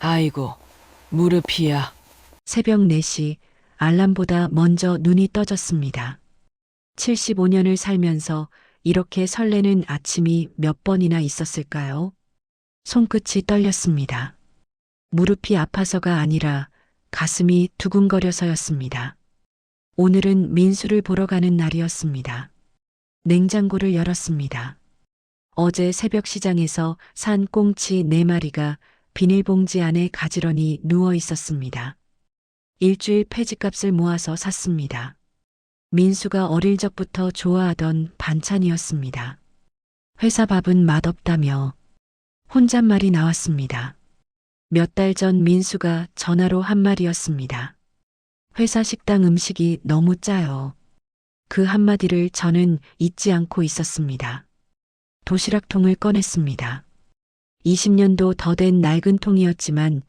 아이고, 무릎이야. 새벽 4시 알람보다 먼저 눈이 떠졌습니다. 75년을 살면서 이렇게 설레는 아침이 몇 번이나 있었을까요? 손끝이 떨렸습니다. 무릎이 아파서가 아니라 가슴이 두근거려서였습니다. 오늘은 민수를 보러 가는 날이었습니다. 냉장고를 열었습니다. 어제 새벽 시장에서 산 꽁치 4마리가 비닐봉지 안에 가지런히 누워 있었습니다. 일주일 폐지값을 모아서 샀습니다. 민수가 어릴 적부터 좋아하던 반찬이었습니다. 회사 밥은 맛없다며 혼잣말이 나왔습니다. 몇 달 전 민수가 전화로 한 말이었습니다. 회사 식당 음식이 너무 짜요. 그 한마디를 저는 잊지 않고 있었습니다. 도시락통을 꺼냈습니다. 20년도 더 된 낡은 통이었지만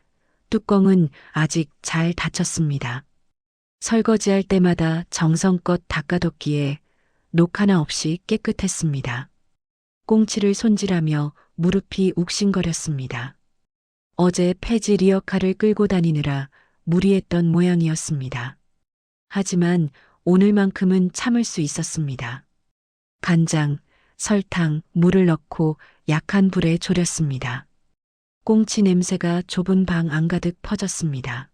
뚜껑은 아직 잘 닫혔습니다. 설거지할 때마다 정성껏 닦아뒀기에 녹 하나 없이 깨끗했습니다. 꽁치를 손질하며 무릎이 욱신거렸습니다. 어제 폐지 리어카를 끌고 다니느라 무리했던 모양이었습니다. 하지만 오늘만큼은 참을 수 있었습니다. 간장, 설탕, 물을 넣고 약한 불에 졸였습니다. 꽁치 냄새가 좁은 방 안가득 퍼졌습니다.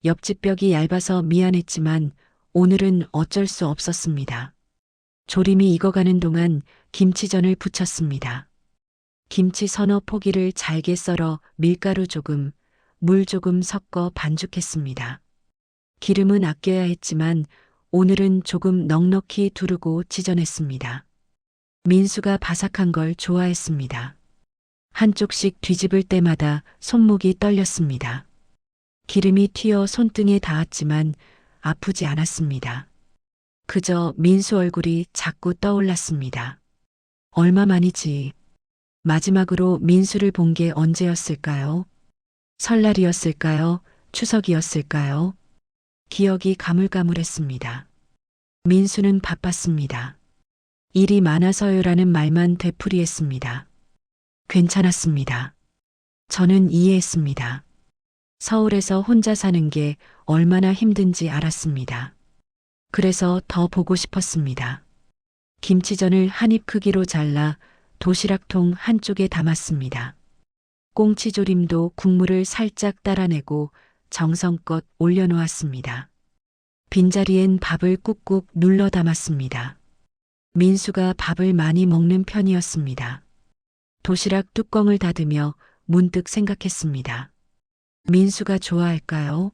옆집 벽이 얇아서 미안했지만 오늘은 어쩔 수 없었습니다. 조림이 익어가는 동안 김치전을 부쳤습니다. 김치 서너 포기를 잘게 썰어 밀가루 조금, 물 조금 섞어 반죽했습니다. 기름은 아껴야 했지만 오늘은 조금 넉넉히 두르고 지져냈습니다. 민수가 바삭한 걸 좋아했습니다. 한쪽씩 뒤집을 때마다 손목이 떨렸습니다. 기름이 튀어 손등에 닿았지만 아프지 않았습니다. 그저 민수 얼굴이 자꾸 떠올랐습니다. 얼마만이지. 마지막으로 민수를 본 게 언제였을까요? 설날이었을까요? 추석이었을까요? 기억이 가물가물했습니다. 민수는 바빴습니다. 일이 많아서요라는 말만 되풀이했습니다. 괜찮았습니다. 저는 이해했습니다. 서울에서 혼자 사는 게 얼마나 힘든지 알았습니다. 그래서 더 보고 싶었습니다. 김치전을 한 입 크기로 잘라 도시락통 한쪽에 담았습니다. 꽁치조림도 국물을 살짝 따라내고 정성껏 올려놓았습니다. 빈자리엔 밥을 꾹꾹 눌러 담았습니다. 민수가 밥을 많이 먹는 편이었습니다. 도시락 뚜껑을 닫으며 문득 생각했습니다. 민수가 좋아할까요?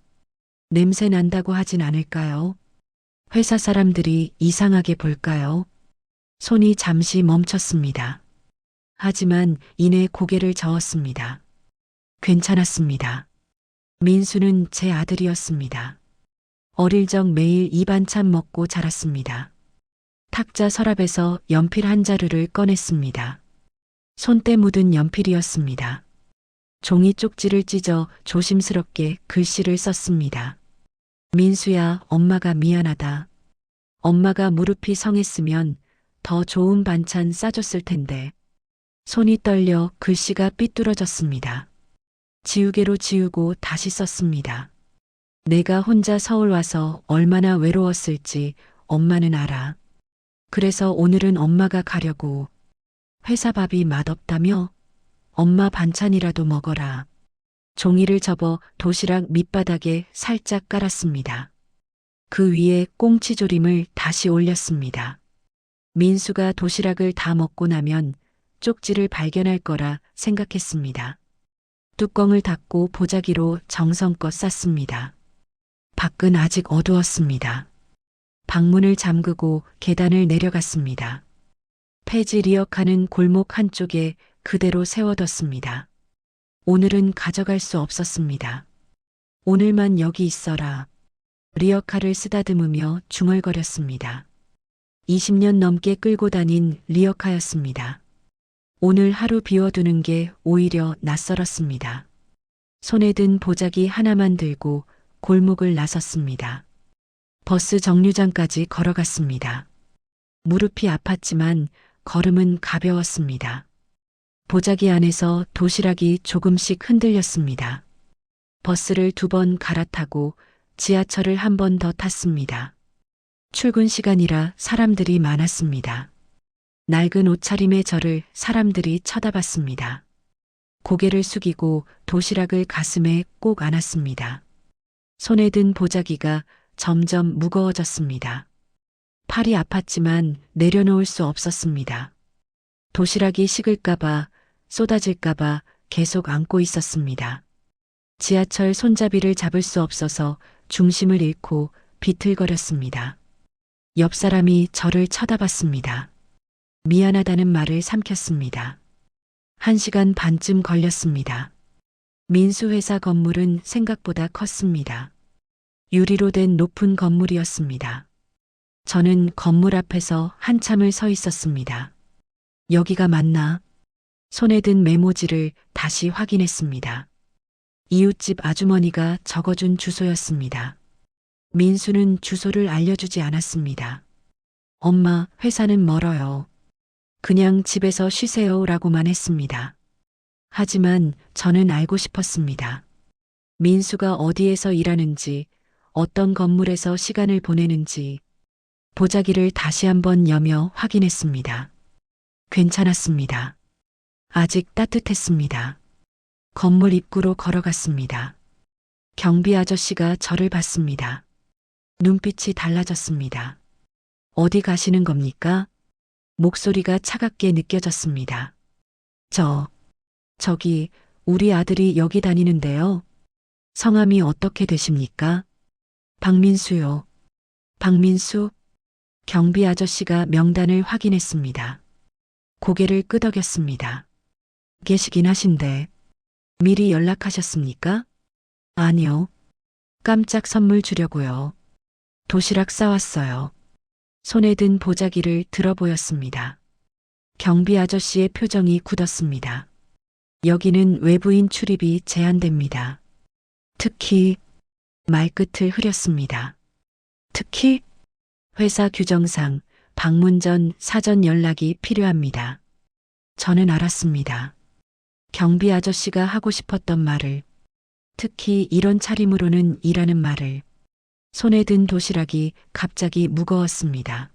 냄새 난다고 하진 않을까요? 회사 사람들이 이상하게 볼까요? 손이 잠시 멈췄습니다. 하지만 이내 고개를 저었습니다. 괜찮았습니다. 민수는 제 아들이었습니다. 어릴 적 매일 이 반찬 먹고 자랐습니다. 탁자 서랍에서 연필 한 자루를 꺼냈습니다. 손때 묻은 연필이었습니다. 종이 쪽지를 찢어 조심스럽게 글씨를 썼습니다. 민수야, 엄마가 미안하다. 엄마가 무릎이 성했으면 더 좋은 반찬 싸줬을 텐데. 손이 떨려 글씨가 삐뚤어졌습니다. 지우개로 지우고 다시 썼습니다. 내가 혼자 서울 와서 얼마나 외로웠을지 엄마는 알아. 그래서 오늘은 엄마가 가려고. 회사 밥이 맛없다며? 엄마 반찬이라도 먹어라. 종이를 접어 도시락 밑바닥에 살짝 깔았습니다. 그 위에 꽁치조림을 다시 올렸습니다. 민수가 도시락을 다 먹고 나면 쪽지를 발견할 거라 생각했습니다. 뚜껑을 닫고 보자기로 정성껏 쌌습니다. 밖은 아직 어두웠습니다. 방문을 잠그고 계단을 내려갔습니다. 폐지 리어카는 골목 한쪽에 그대로 세워뒀습니다. 오늘은 가져갈 수 없었습니다. 오늘만 여기 있어라. 리어카를 쓰다듬으며 중얼거렸습니다. 20년 넘게 끌고 다닌 리어카였습니다. 오늘 하루 비워두는 게 오히려 낯설었습니다. 손에 든 보자기 하나만 들고 골목을 나섰습니다. 버스 정류장까지 걸어갔습니다. 무릎이 아팠지만 걸음은 가벼웠습니다. 보자기 안에서 도시락이 조금씩 흔들렸습니다. 버스를 2번 갈아타고 지하철을 한 번 더 탔습니다. 출근 시간이라 사람들이 많았습니다. 낡은 옷차림의 저를 사람들이 쳐다봤습니다. 고개를 숙이고 도시락을 가슴에 꼭 안았습니다. 손에 든 보자기가 점점 무거워졌습니다. 팔이 아팠지만 내려놓을 수 없었습니다. 도시락이 식을까봐, 쏟아질까봐 계속 안고 있었습니다. 지하철 손잡이를 잡을 수 없어서 중심을 잃고 비틀거렸습니다. 옆 사람이 저를 쳐다봤습니다. 미안하다는 말을 삼켰습니다. 1시간 반쯤 걸렸습니다. 민수회사 건물은 생각보다 컸습니다. 유리로 된 높은 건물이었습니다. 저는 건물 앞에서 한참을 서 있었습니다. 여기가 맞나? 손에 든 메모지를 다시 확인했습니다. 이웃집 아주머니가 적어준 주소였습니다. 민수는 주소를 알려주지 않았습니다. 엄마, 회사는 멀어요. 그냥 집에서 쉬세요라고만 했습니다. 하지만 저는 알고 싶었습니다. 민수가 어디에서 일하는지, 어떤 건물에서 시간을 보내는지, 보자기를 다시 한번 여며 확인했습니다. 괜찮았습니다. 아직 따뜻했습니다. 건물 입구로 걸어갔습니다. 경비 아저씨가 저를 봤습니다. 눈빛이 달라졌습니다. 어디 가시는 겁니까? 목소리가 차갑게 느껴졌습니다. 저기, 우리 아들이 여기 다니는데요. 성함이 어떻게 되십니까? 박민수요. 박민수? 경비 아저씨가 명단을 확인했습니다. 고개를 끄덕였습니다. 계시긴 하신데, 미리 연락하셨습니까? 아니요. 깜짝 선물 주려고요. 도시락 싸왔어요. 손에 든 보자기를 들어보였습니다. 경비 아저씨의 표정이 굳었습니다. 여기는 외부인 출입이 제한됩니다. 특히 말끝을 흐렸습니다. 특히 회사 규정상 방문 전 사전 연락이 필요합니다. 저는 알았습니다. 경비 아저씨가 하고 싶었던 말을, 특히 이런 차림으로는 이라는 말을. 손에 든 도시락이 갑자기 무거웠습니다.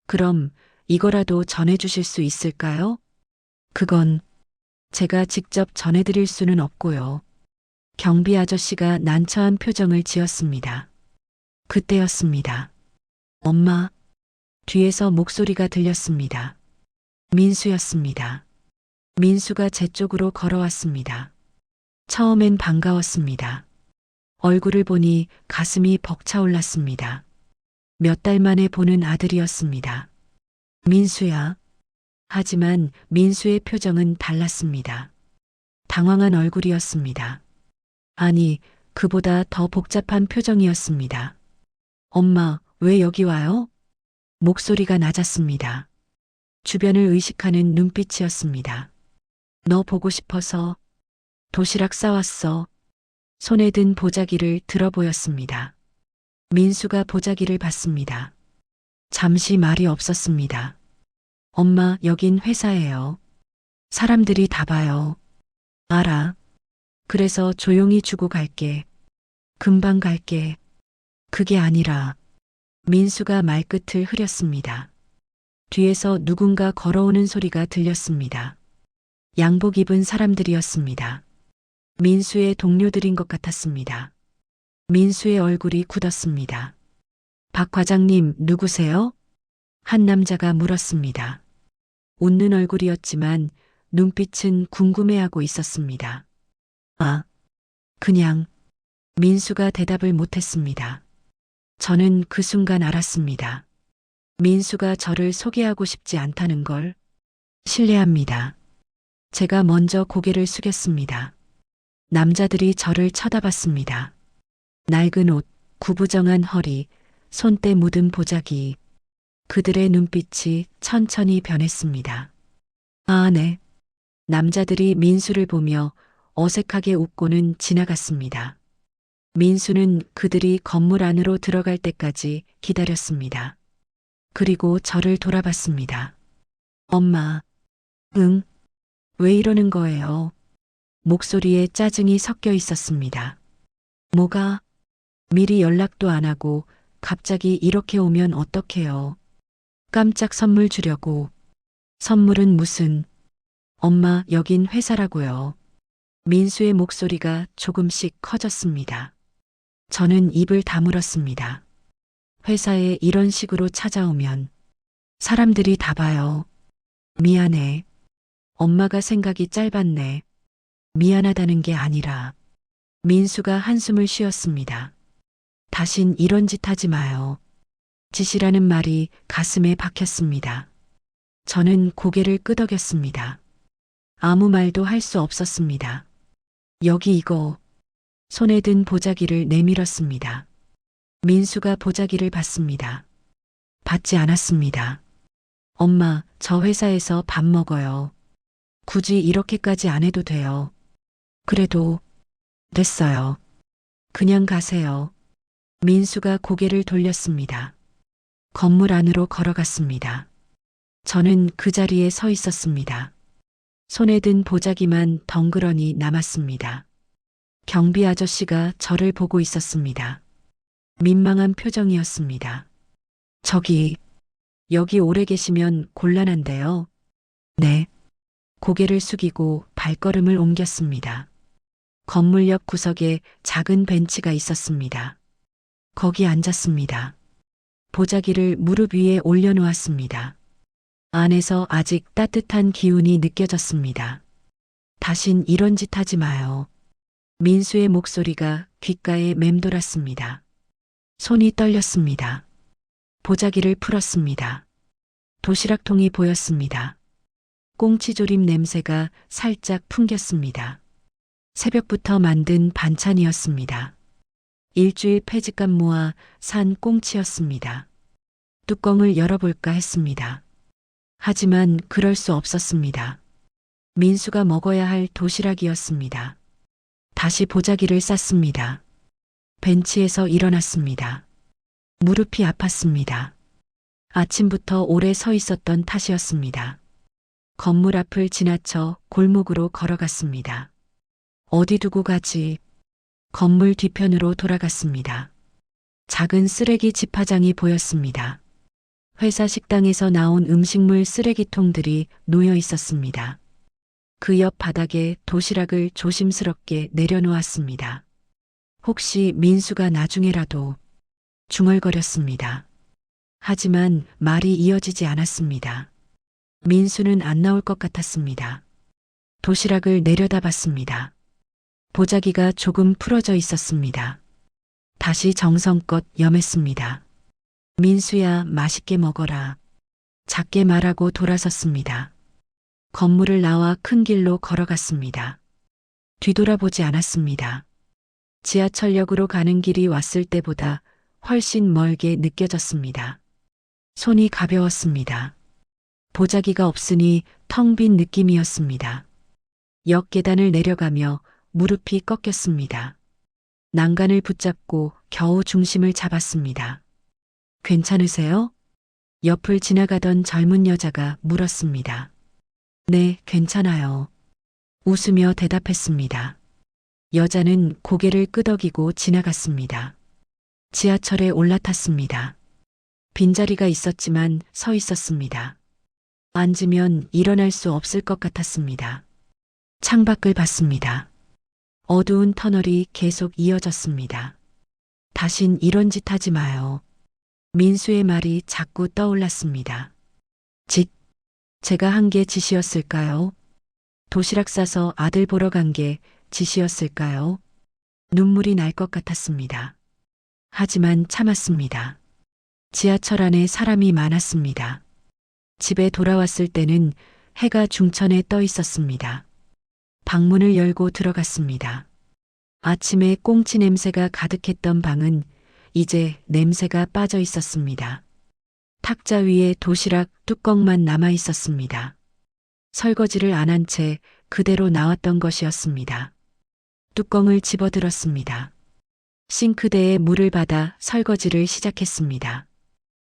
그럼 이거라도 전해주실 수 있을까요? 그건 제가 직접 전해드릴 수는 없고요. 경비 아저씨가 난처한 표정을 지었습니다. 그때였습니다. 엄마, 뒤에서 목소리가 들렸습니다. 민수였습니다. 민수가 제 쪽으로 걸어왔습니다. 처음엔 반가웠습니다. 얼굴을 보니 가슴이 벅차올랐습니다. 몇 달 만에 보는 아들이었습니다. 민수야. 하지만 민수의 표정은 달랐습니다. 당황한 얼굴이었습니다. 아니, 그보다 더 복잡한 표정이었습니다. 엄마, 왜 여기 와요? 목소리가 낮았습니다. 주변을 의식하는 눈빛이었습니다. 너 보고 싶어서. 도시락 싸왔어. 손에 든 보자기를 들어보였습니다. 민수가 보자기를 봤습니다. 잠시 말이 없었습니다. 엄마, 여긴 회사예요. 사람들이 다 봐요. 알아. 그래서 조용히 주고 갈게. 금방 갈게. 그게 아니라. 민수가 말끝을 흐렸습니다. 뒤에서 누군가 걸어오는 소리가 들렸습니다. 양복 입은 사람들이었습니다. 민수의 동료들인 것 같았습니다. 민수의 얼굴이 굳었습니다. 박 과장님, 누구세요? 한 남자가 물었습니다. 웃는 얼굴이었지만 눈빛은 궁금해하고 있었습니다. 그냥. 민수가 대답을 못했습니다. 저는 그 순간 알았습니다. 민수가 저를 소개하고 싶지 않다는 걸. 실례합니다. 제가 먼저 고개를 숙였습니다. 남자들이 저를 쳐다봤습니다. 낡은 옷, 구부정한 허리, 손때 묻은 보자기. 그들의 눈빛이 천천히 변했습니다. 네. 남자들이 민수를 보며 어색하게 웃고는 지나갔습니다. 민수는 그들이 건물 안으로 들어갈 때까지 기다렸습니다. 그리고 저를 돌아봤습니다. 엄마. 왜 이러는 거예요? 목소리에 짜증이 섞여 있었습니다. 뭐가? 미리 연락도 안 하고 갑자기 이렇게 오면 어떡해요? 깜짝 선물 주려고. 선물은 무슨? 엄마, 여긴 회사라고요. 민수의 목소리가 조금씩 커졌습니다. 저는 입을 다물었습니다. 회사에 이런 식으로 찾아오면 사람들이 다 봐요. 미안해. 엄마가 생각이 짧았네. 미안하다는 게 아니라. 민수가 한숨을 쉬었습니다. 다신 이런 짓 하지 마요. 짓이라는 말이 가슴에 박혔습니다. 저는 고개를 끄덕였습니다. 아무 말도 할 수 없었습니다. 여기 이거. 손에 든 보자기를 내밀었습니다. 민수가 보자기를 받습니다. 받지 않았습니다. 엄마, 저 회사에서 밥 먹어요. 굳이 이렇게까지 안 해도 돼요. 그래도 됐어요. 그냥 가세요. 민수가 고개를 돌렸습니다. 건물 안으로 걸어갔습니다. 저는 그 자리에 서 있었습니다. 손에 든 보자기만 덩그러니 남았습니다. 경비 아저씨가 저를 보고 있었습니다. 민망한 표정이었습니다. 여기 오래 계시면 곤란한데요. 네. 고개를 숙이고 발걸음을 옮겼습니다. 건물 옆 구석에 작은 벤치가 있었습니다. 거기 앉았습니다. 보자기를 무릎 위에 올려놓았습니다. 안에서 아직 따뜻한 기운이 느껴졌습니다. 다신 이런 짓 하지 마요. 민수의 목소리가 귓가에 맴돌았습니다. 손이 떨렸습니다. 보자기를 풀었습니다. 도시락통이 보였습니다. 꽁치조림 냄새가 살짝 풍겼습니다. 새벽부터 만든 반찬이었습니다. 일주일 폐지값 모아 산 꽁치였습니다. 뚜껑을 열어볼까 했습니다. 하지만 그럴 수 없었습니다. 민수가 먹어야 할 도시락이었습니다. 다시 보자기를 쌌습니다. 벤치에서 일어났습니다. 무릎이 아팠습니다. 아침부터 오래 서 있었던 탓이었습니다. 건물 앞을 지나쳐 골목으로 걸어갔습니다. 어디 두고 가지? 건물 뒤편으로 돌아갔습니다. 작은 쓰레기 집화장이 보였습니다. 회사 식당에서 나온 음식물 쓰레기통들이 놓여 있었습니다. 그 옆 바닥에 도시락을 조심스럽게 내려놓았습니다. 혹시 민수가 나중에라도 중얼거렸습니다. 하지만 말이 이어지지 않았습니다. 민수는 안 나올 것 같았습니다. 도시락을 내려다봤습니다. 보자기가 조금 풀어져 있었습니다. 다시 정성껏 염했습니다. 민수야, 맛있게 먹어라. 작게 말하고 돌아섰습니다. 건물을 나와 큰 길로 걸어갔습니다. 뒤돌아보지 않았습니다. 지하철역으로 가는 길이 왔을 때보다 훨씬 멀게 느껴졌습니다. 손이 가벼웠습니다. 보자기가 없으니 텅 빈 느낌이었습니다. 역 계단을 내려가며 무릎이 꺾였습니다. 난간을 붙잡고 겨우 중심을 잡았습니다. 괜찮으세요? 옆을 지나가던 젊은 여자가 물었습니다. 네, 괜찮아요. 웃으며 대답했습니다. 여자는 고개를 끄덕이고 지나갔습니다. 지하철에 올라탔습니다. 빈자리가 있었지만 서 있었습니다. 앉으면 일어날 수 없을 것 같았습니다. 창밖을 봤습니다. 어두운 터널이 계속 이어졌습니다. 다신 이런 짓 하지 마요. 민수의 말이 자꾸 떠올랐습니다. 제가 한 게 짓이었을까요? 도시락 싸서 아들 보러 간 게 짓이었을까요? 눈물이 날 것 같았습니다. 하지만 참았습니다. 지하철 안에 사람이 많았습니다. 집에 돌아왔을 때는 해가 중천에 떠 있었습니다. 방문을 열고 들어갔습니다. 아침에 꽁치 냄새가 가득했던 방은 이제 냄새가 빠져 있었습니다. 탁자 위에 도시락 뚜껑만 남아 있었습니다. 설거지를 안 한 채 그대로 나왔던 것이었습니다. 뚜껑을 집어들었습니다. 싱크대에 물을 받아 설거지를 시작했습니다.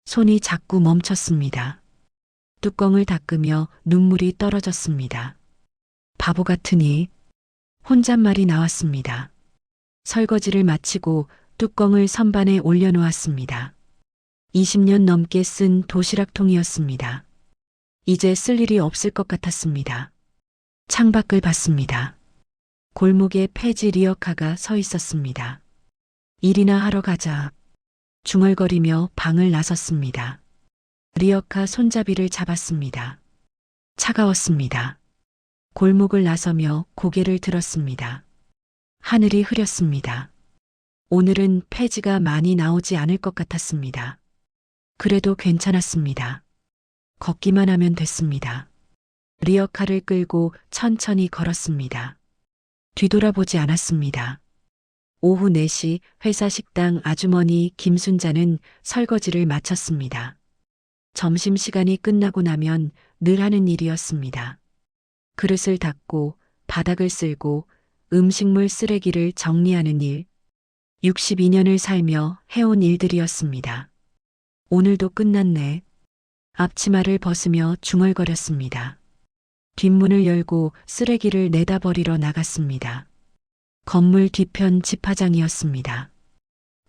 손이 자꾸 멈췄습니다. 뚜껑을 닦으며 눈물이 떨어졌습니다. 바보 같으니 혼잣말이 나왔습니다. 설거지를 마치고 뚜껑을 선반에 올려놓았습니다. 20년 넘게 쓴 도시락통이었습니다. 이제 쓸 일이 없을 것 같았습니다. 창밖을 봤습니다. 골목에 폐지 리어카가 서 있었습니다. 일이나 하러 가자. 중얼거리며 방을 나섰습니다. 리어카 손잡이를 잡았습니다. 차가웠습니다. 골목을 나서며 고개를 들었습니다. 하늘이 흐렸습니다. 오늘은 폐지가 많이 나오지 않을 것 같았습니다. 그래도 괜찮았습니다. 걷기만 하면 됐습니다. 리어카를 끌고 천천히 걸었습니다. 뒤돌아보지 않았습니다. 오후 4시 회사 식당 아주머니 김순자는 설거지를 마쳤습니다. 점심시간이 끝나고 나면 늘 하는 일이었습니다. 그릇을 닦고 바닥을 쓸고 음식물 쓰레기를 정리하는 일. 62년을 살며 해온 일들이었습니다. 오늘도 끝났네. 앞치마를 벗으며 중얼거렸습니다. 뒷문을 열고 쓰레기를 내다버리러 나갔습니다. 건물 뒤편 집화장이었습니다.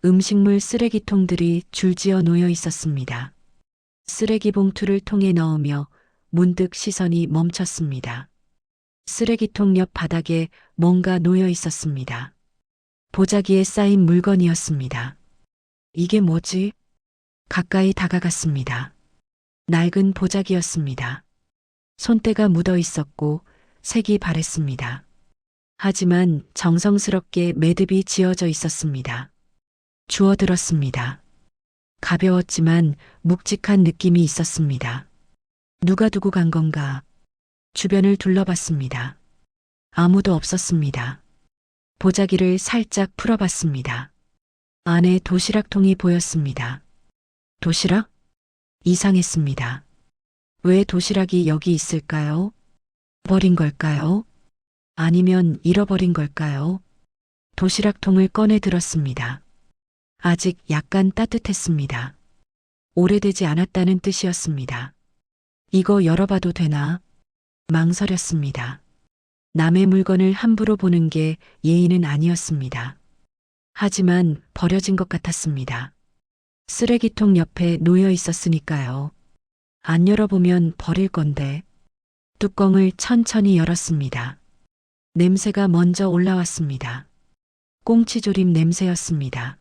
음식물 쓰레기통들이 줄지어 놓여 있었습니다. 쓰레기 봉투를 통에 넣으며 문득 시선이 멈췄습니다. 쓰레기통 옆 바닥에 뭔가 놓여 있었습니다. 보자기에 쌓인 물건이었습니다. 이게 뭐지? 가까이 다가갔습니다. 낡은 보자기였습니다. 손때가 묻어 있었고 색이 바랬습니다. 하지만 정성스럽게 매듭이 지어져 있었습니다. 주워들었습니다. 가벼웠지만 묵직한 느낌이 있었습니다. 누가 두고 간 건가? 주변을 둘러봤습니다. 아무도 없었습니다. 보자기를 살짝 풀어봤습니다. 안에 도시락통이 보였습니다. 도시락? 이상했습니다. 왜 도시락이 여기 있을까요? 버린 걸까요? 아니면 잃어버린 걸까요? 도시락통을 꺼내 들었습니다. 아직 약간 따뜻했습니다. 오래되지 않았다는 뜻이었습니다. 이거 열어봐도 되나? 망설였습니다. 남의 물건을 함부로 보는 게 예의는 아니었습니다. 하지만 버려진 것 같았습니다. 쓰레기통 옆에 놓여 있었으니까요. 안 열어보면 버릴 건데. 뚜껑을 천천히 열었습니다. 냄새가 먼저 올라왔습니다. 꽁치조림 냄새였습니다.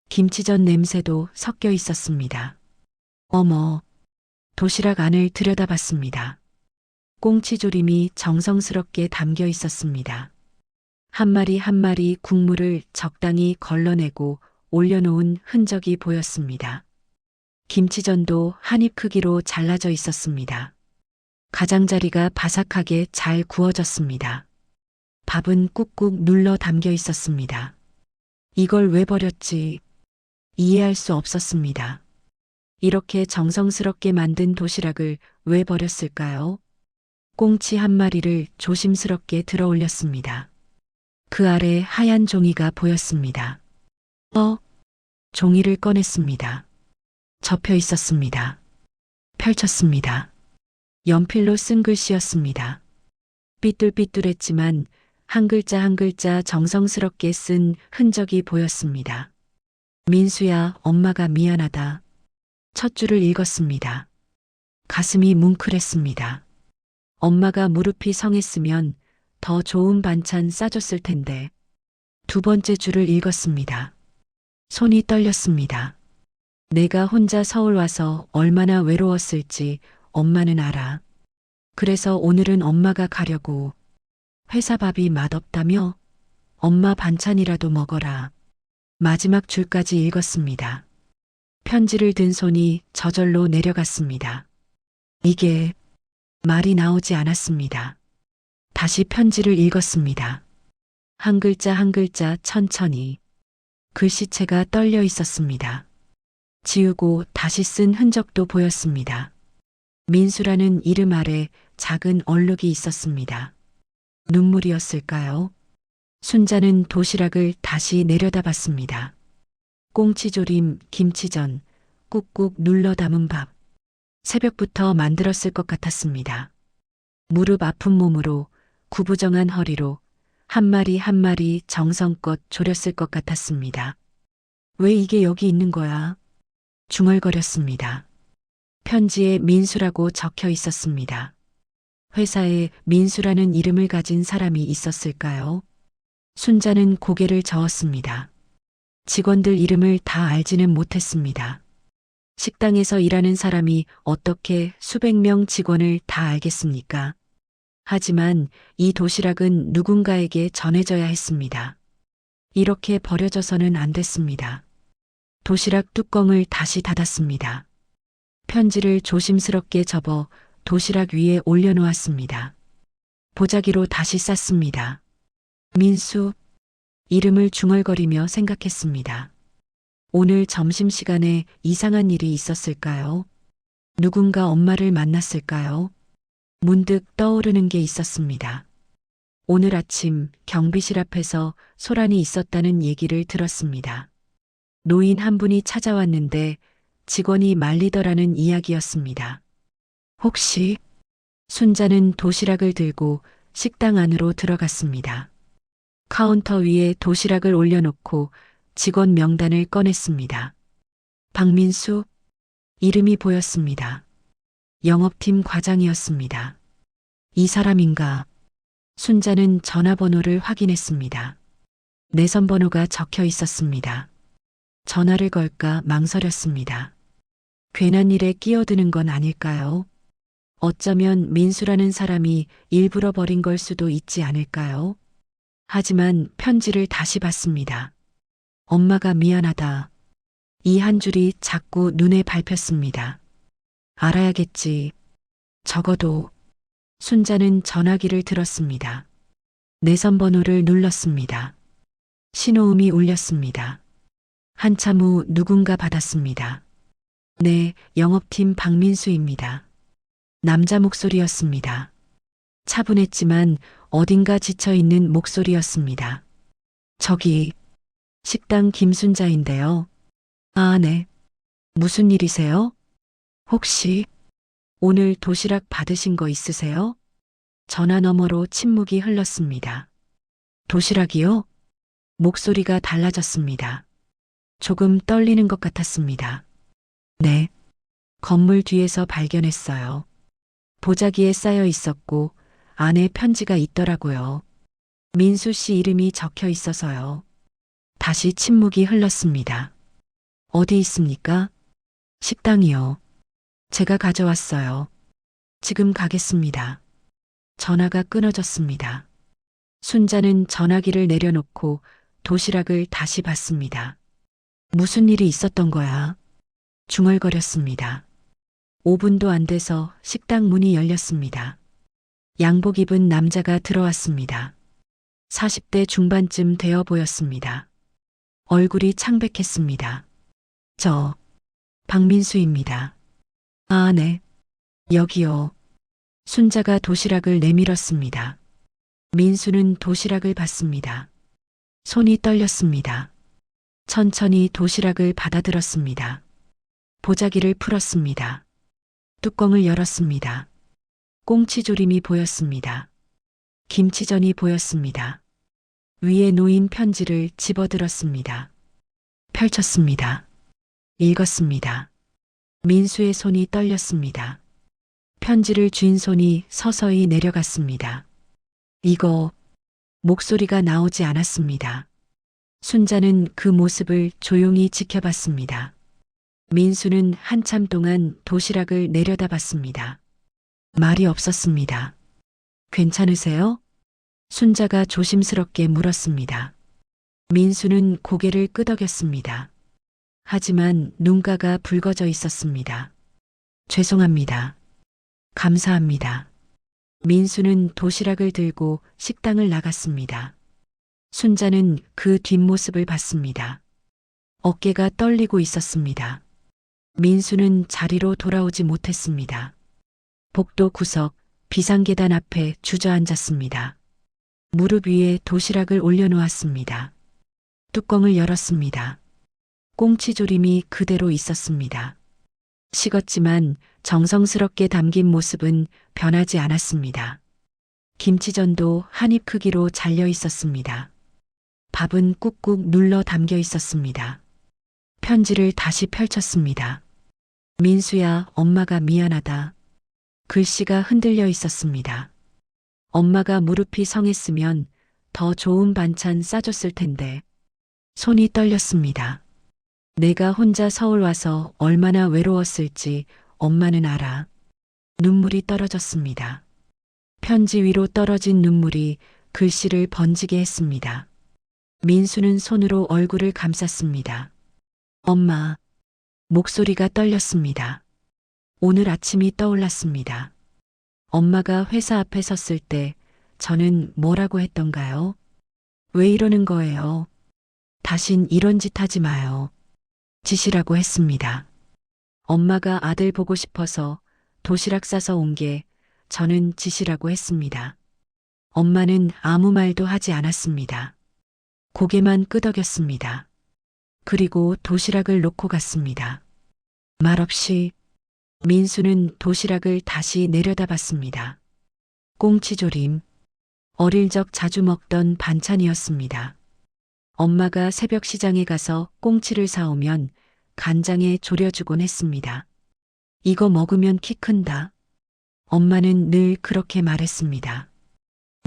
김치전 냄새도 섞여 있었습니다. 어머, 도시락 안을 들여다봤습니다. 꽁치조림이 정성스럽게 담겨 있었습니다. 한 마리 한 마리 국물을 적당히 걸러내고 올려놓은 흔적이 보였습니다. 김치전도 한 입 크기로 잘라져 있었습니다. 가장자리가 바삭하게 잘 구워졌습니다. 밥은 꾹꾹 눌러 담겨 있었습니다. 이걸 왜 버렸지? 이해할 수 없었습니다. 이렇게 정성스럽게 만든 도시락을 왜 버렸을까요? 꽁치 한 마리를 조심스럽게 들어 올렸습니다. 그 아래 하얀 종이가 보였습니다. 종이를 꺼냈습니다. 접혀 있었습니다. 펼쳤습니다. 연필로 쓴 글씨였습니다. 삐뚤삐뚤했지만 한 글자 한 글자 정성스럽게 쓴 흔적이 보였습니다. 민수야, 엄마가 미안하다. 첫 줄을 읽었습니다. 가슴이 뭉클했습니다. 엄마가 무릎이 성했으면 더 좋은 반찬 싸줬을 텐데. 두 번째 줄을 읽었습니다. 손이 떨렸습니다. 내가 혼자 서울 와서 얼마나 외로웠을지 엄마는 알아. 그래서 오늘은 엄마가 가려고. 회사 밥이 맛없다며? 엄마 반찬이라도 먹어라. 마지막 줄까지 읽었습니다. 편지를 든 손이 저절로 내려갔습니다. 이게 말이 나오지 않았습니다. 다시 편지를 읽었습니다. 한 글자 한 글자 천천히. 글씨체가 떨려 있었습니다. 지우고 다시 쓴 흔적도 보였습니다. 민수라는 이름 아래 작은 얼룩이 있었습니다. 눈물이었을까요? 순자는 도시락을 다시 내려다봤습니다. 꽁치조림, 김치전, 꾹꾹 눌러 담은 밥. 새벽부터 만들었을 것 같았습니다. 무릎 아픈 몸으로 구부정한 허리로 한 마리 한 마리 정성껏 졸였을 것 같았습니다. 왜 이게 여기 있는 거야? 중얼거렸습니다. 편지에 민수라고 적혀 있었습니다. 회사에 민수라는 이름을 가진 사람이 있었을까요? 순자는 고개를 저었습니다. 직원들 이름을 다 알지는 못했습니다. 식당에서 일하는 사람이 어떻게 수백 명 직원을 다 알겠습니까? 하지만 이 도시락은 누군가에게 전해져야 했습니다. 이렇게 버려져서는 안 됐습니다. 도시락 뚜껑을 다시 닫았습니다. 편지를 조심스럽게 접어 도시락 위에 올려놓았습니다. 보자기로 다시 쌌습니다. 민수, 이름을 중얼거리며 생각했습니다. 오늘 점심시간에 이상한 일이 있었을까요? 누군가 엄마를 만났을까요? 문득 떠오르는 게 있었습니다. 오늘 아침 경비실 앞에서 소란이 있었다는 얘기를 들었습니다. 노인 한 분이 찾아왔는데 직원이 말리더라는 이야기였습니다. 혹시 순자는 도시락을 들고 식당 안으로 들어갔습니다. 카운터 위에 도시락을 올려놓고 직원 명단을 꺼냈습니다. 박민수, 이름이 보였습니다. 영업팀 과장이었습니다. 이 사람인가? 순자는 전화번호를 확인했습니다. 내선 번호가 적혀 있었습니다. 전화를 걸까 망설였습니다. 괜한 일에 끼어드는 건 아닐까요? 어쩌면 민수라는 사람이 일부러 버린 걸 수도 있지 않을까요? 하지만 편지를 다시 봤습니다. 엄마가 미안하다. 이 한 줄이 자꾸 눈에 밟혔습니다. 알아야겠지. 적어도 순자는 전화기를 들었습니다. 내선 번호를 눌렀습니다. 신호음이 울렸습니다. 한참 후 누군가 받았습니다. 네, 영업팀 박민수입니다. 남자 목소리였습니다. 차분했지만 어딘가 지쳐있는 목소리였습니다. 저기, 식당 김순자인데요. 아, 네. 무슨 일이세요? 혹시 오늘 도시락 받으신 거 있으세요? 전화 너머로 침묵이 흘렀습니다. 도시락이요? 목소리가 달라졌습니다. 조금 떨리는 것 같았습니다. 네. 건물 뒤에서 발견했어요. 보자기에 쌓여 있었고 안에 편지가 있더라고요. 민수 씨 이름이 적혀 있어서요. 다시 침묵이 흘렀습니다. 어디 있습니까? 식당이요. 제가 가져왔어요. 지금 가겠습니다. 전화가 끊어졌습니다. 순자는 전화기를 내려놓고 도시락을 다시 봤습니다. 무슨 일이 있었던 거야? 중얼거렸습니다. 5분도 안 돼서 식당 문이 열렸습니다. 양복 입은 남자가 들어왔습니다. 40대 중반쯤 되어 보였습니다. 얼굴이 창백했습니다. 저, 박민수입니다. 아, 네. 여기요. 순자가 도시락을 내밀었습니다. 민수는 도시락을 받습니다. 손이 떨렸습니다. 천천히 도시락을 받아들었습니다. 보자기를 풀었습니다. 뚜껑을 열었습니다. 꽁치조림이 보였습니다. 김치전이 보였습니다. 위에 놓인 편지를 집어들었습니다. 펼쳤습니다. 읽었습니다. 민수의 손이 떨렸습니다. 편지를 쥔 손이 서서히 내려갔습니다. 이거, 목소리가 나오지 않았습니다. 순자는 그 모습을 조용히 지켜봤습니다. 민수는 한참 동안 도시락을 내려다봤습니다. 말이 없었습니다. 괜찮으세요? 순자가 조심스럽게 물었습니다. 민수는 고개를 끄덕였습니다. 하지만 눈가가 붉어져 있었습니다. 죄송합니다. 감사합니다. 민수는 도시락을 들고 식당을 나갔습니다. 순자는 그 뒷모습을 봤습니다. 어깨가 떨리고 있었습니다. 민수는 자리로 돌아오지 못했습니다. 복도 구석 비상계단 앞에 주저앉았습니다. 무릎 위에 도시락을 올려놓았습니다. 뚜껑을 열었습니다. 꽁치조림이 그대로 있었습니다. 식었지만 정성스럽게 담긴 모습은 변하지 않았습니다. 김치전도 한 입 크기로 잘려 있었습니다. 밥은 꾹꾹 눌러 담겨 있었습니다. 편지를 다시 펼쳤습니다. 민수야, 엄마가 미안하다. 글씨가 흔들려 있었습니다. 엄마가 무릎이 성했으면 더 좋은 반찬 싸줬을 텐데. 손이 떨렸습니다. 내가 혼자 서울 와서 얼마나 외로웠을지 엄마는 알아. 눈물이 떨어졌습니다. 편지 위로 떨어진 눈물이 글씨를 번지게 했습니다. 민수는 손으로 얼굴을 감쌌습니다. 엄마. 목소리가 떨렸습니다. 오늘 아침이 떠올랐습니다. 엄마가 회사 앞에 섰을 때 저는 뭐라고 했던가요? 왜 이러는 거예요? 다신 이런 짓 하지 마요. 지시라고 했습니다. 엄마가 아들 보고 싶어서 도시락 싸서 온 게 저는 지시라고 했습니다. 엄마는 아무 말도 하지 않았습니다. 고개만 끄덕였습니다. 그리고 도시락을 놓고 갔습니다. 말없이 민수는 도시락을 다시 내려다봤습니다. 꽁치조림. 어릴 적 자주 먹던 반찬이었습니다. 엄마가 새벽 시장에 가서 꽁치를 사오면 간장에 졸여주곤 했습니다. 이거 먹으면 키 큰다. 엄마는 늘 그렇게 말했습니다.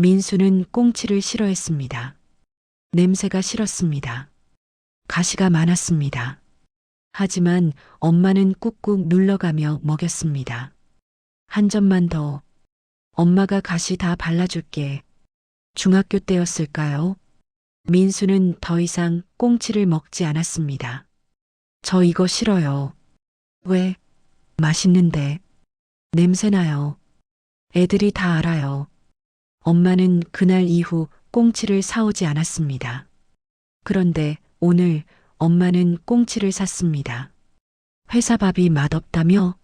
민수는 꽁치를 싫어했습니다. 냄새가 싫었습니다. 가시가 많았습니다. 하지만 엄마는 꾹꾹 눌러가며 먹였습니다. 한 점만 더. 엄마가 가시 다 발라줄게. 중학교 때였을까요? 민수는 더 이상 꽁치를 먹지 않았습니다. 저 이거 싫어요. 왜? 맛있는데. 냄새나요. 애들이 다 알아요. 엄마는 그날 이후 꽁치를 사오지 않았습니다. 그런데 오늘 엄마는 꽁치를 샀습니다. 회사 밥이 맛없다며?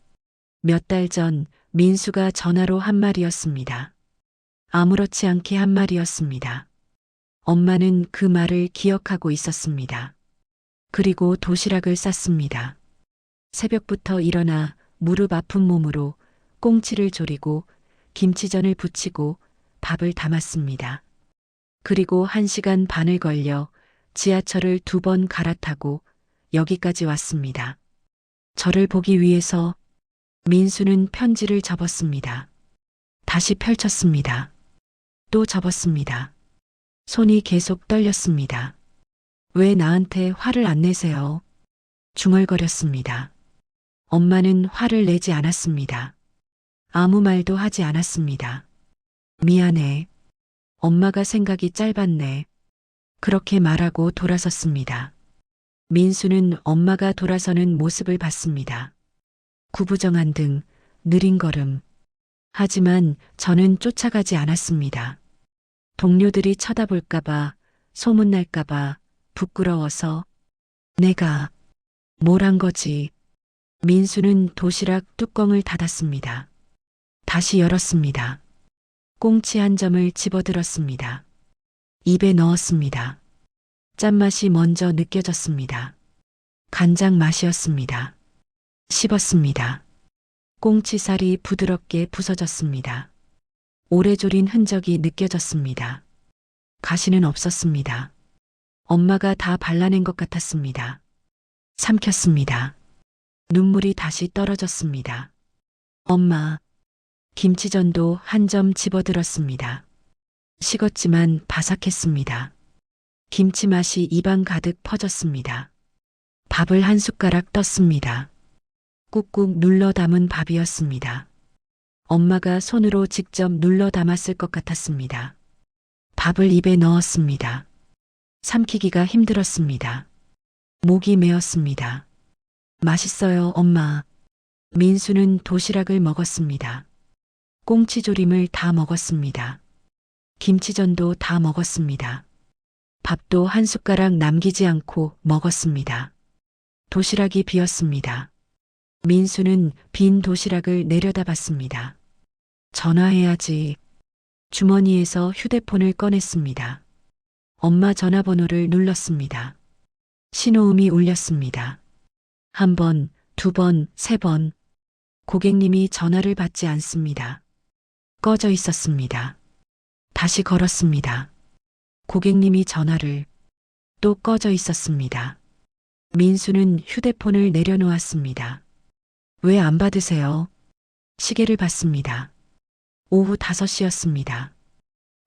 몇 달 전 민수가 전화로 한 말이었습니다. 아무렇지 않게 한 말이었습니다. 엄마는 그 말을 기억하고 있었습니다. 그리고 도시락을 쌌습니다. 새벽부터 일어나 무릎 아픈 몸으로 꽁치를 조리고 김치전을 부치고 밥을 담았습니다. 그리고 1시간 반을 걸려 지하철을 2번 갈아타고 여기까지 왔습니다. 저를 보기 위해서. 민수는 편지를 접었습니다. 다시 펼쳤습니다. 또 접었습니다. 손이 계속 떨렸습니다. 왜 나한테 화를 안 내세요? 중얼거렸습니다. 엄마는 화를 내지 않았습니다. 아무 말도 하지 않았습니다. 미안해. 엄마가 생각이 짧았네. 그렇게 말하고 돌아섰습니다. 민수는 엄마가 돌아서는 모습을 봤습니다. 구부정한 등, 느린 걸음. 하지만 저는 쫓아가지 않았습니다. 동료들이 쳐다볼까봐, 소문날까봐, 부끄러워서. 내가 뭘 한 거지? 민수는 도시락 뚜껑을 닫았습니다. 다시 열었습니다. 꽁치 한 점을 집어들었습니다. 입에 넣었습니다. 짠맛이 먼저 느껴졌습니다. 간장 맛이었습니다. 씹었습니다. 꽁치살이 부드럽게 부서졌습니다. 오래 졸인 흔적이 느껴졌습니다. 가시는 없었습니다. 엄마가 다 발라낸 것 같았습니다. 삼켰습니다. 눈물이 다시 떨어졌습니다. 엄마. 김치전도 한 점 집어들었습니다. 식었지만 바삭했습니다. 김치 맛이 입안 가득 퍼졌습니다. 밥을 한 숟가락 떴습니다. 꾹꾹 눌러 담은 밥이었습니다. 엄마가 손으로 직접 눌러 담았을 것 같았습니다. 밥을 입에 넣었습니다. 삼키기가 힘들었습니다. 목이 메었습니다. 맛있어요, 엄마. 민수는 도시락을 먹었습니다. 꽁치조림을 다 먹었습니다. 김치전도 다 먹었습니다. 밥도 한 숟가락 남기지 않고 먹었습니다. 도시락이 비었습니다. 민수는 빈 도시락을 내려다봤습니다. 전화해야지. 주머니에서 휴대폰을 꺼냈습니다. 엄마 전화번호를 눌렀습니다. 신호음이 울렸습니다. 1번, 2번, 3번. 고객님이 전화를 받지 않습니다. 꺼져 있었습니다. 다시 걸었습니다. 고객님이 전화를 또 꺼져 있었습니다. 민수는 휴대폰을 내려놓았습니다. 왜 안 받으세요? 시계를 봤습니다. 오후 5시였습니다.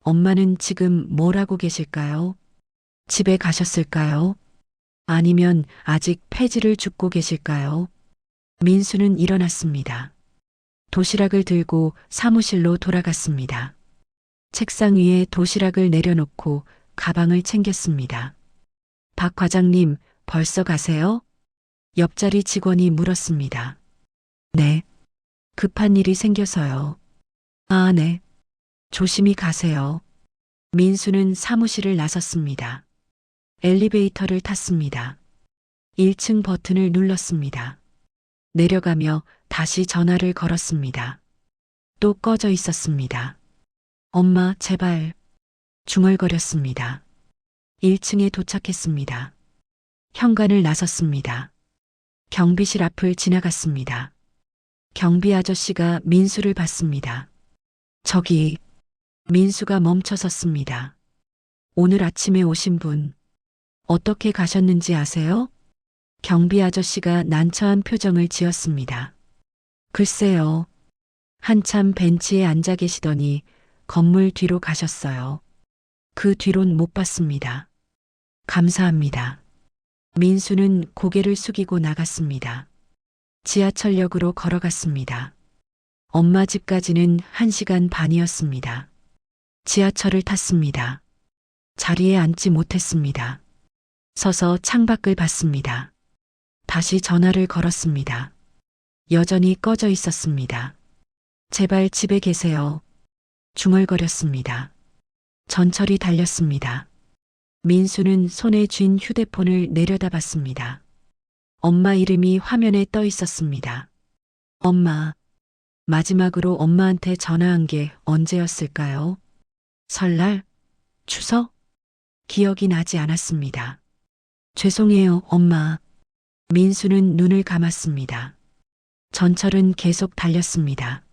엄마는 지금 뭘 하고 계실까요? 집에 가셨을까요? 아니면 아직 폐지를 줍고 계실까요? 민수는 일어났습니다. 도시락을 들고 사무실로 돌아갔습니다. 책상 위에 도시락을 내려놓고 가방을 챙겼습니다. 박 과장님, 벌써 가세요? 옆자리 직원이 물었습니다. 네. 급한 일이 생겨서요. 아, 네. 조심히 가세요. 민수는 사무실을 나섰습니다. 엘리베이터를 탔습니다. 1층 버튼을 눌렀습니다. 내려가며 다시 전화를 걸었습니다. 또 꺼져 있었습니다. 엄마, 제발. 중얼거렸습니다. 1층에 도착했습니다. 현관을 나섰습니다. 경비실 앞을 지나갔습니다. 경비 아저씨가 민수를 봤습니다. 저기, 민수가 멈춰 섰습니다. 오늘 아침에 오신 분, 어떻게 가셨는지 아세요? 경비 아저씨가 난처한 표정을 지었습니다. 글쎄요. 한참 벤치에 앉아 계시더니 건물 뒤로 가셨어요. 그 뒤론 못 봤습니다. 감사합니다. 민수는 고개를 숙이고 나갔습니다. 지하철역으로 걸어갔습니다. 엄마 집까지는 1시간 반이었습니다. 지하철을 탔습니다. 자리에 앉지 못했습니다. 서서 창밖을 봤습니다. 다시 전화를 걸었습니다. 여전히 꺼져 있었습니다. 제발 집에 계세요. 중얼거렸습니다. 전철이 달렸습니다. 민수는 손에 쥔 휴대폰을 내려다봤습니다. 엄마 이름이 화면에 떠 있었습니다. 엄마. 마지막으로 엄마한테 전화한 게 언제였을까요? 설날? 추석? 기억이 나지 않았습니다. 죄송해요, 엄마. 민수는 눈을 감았습니다. 전철은 계속 달렸습니다.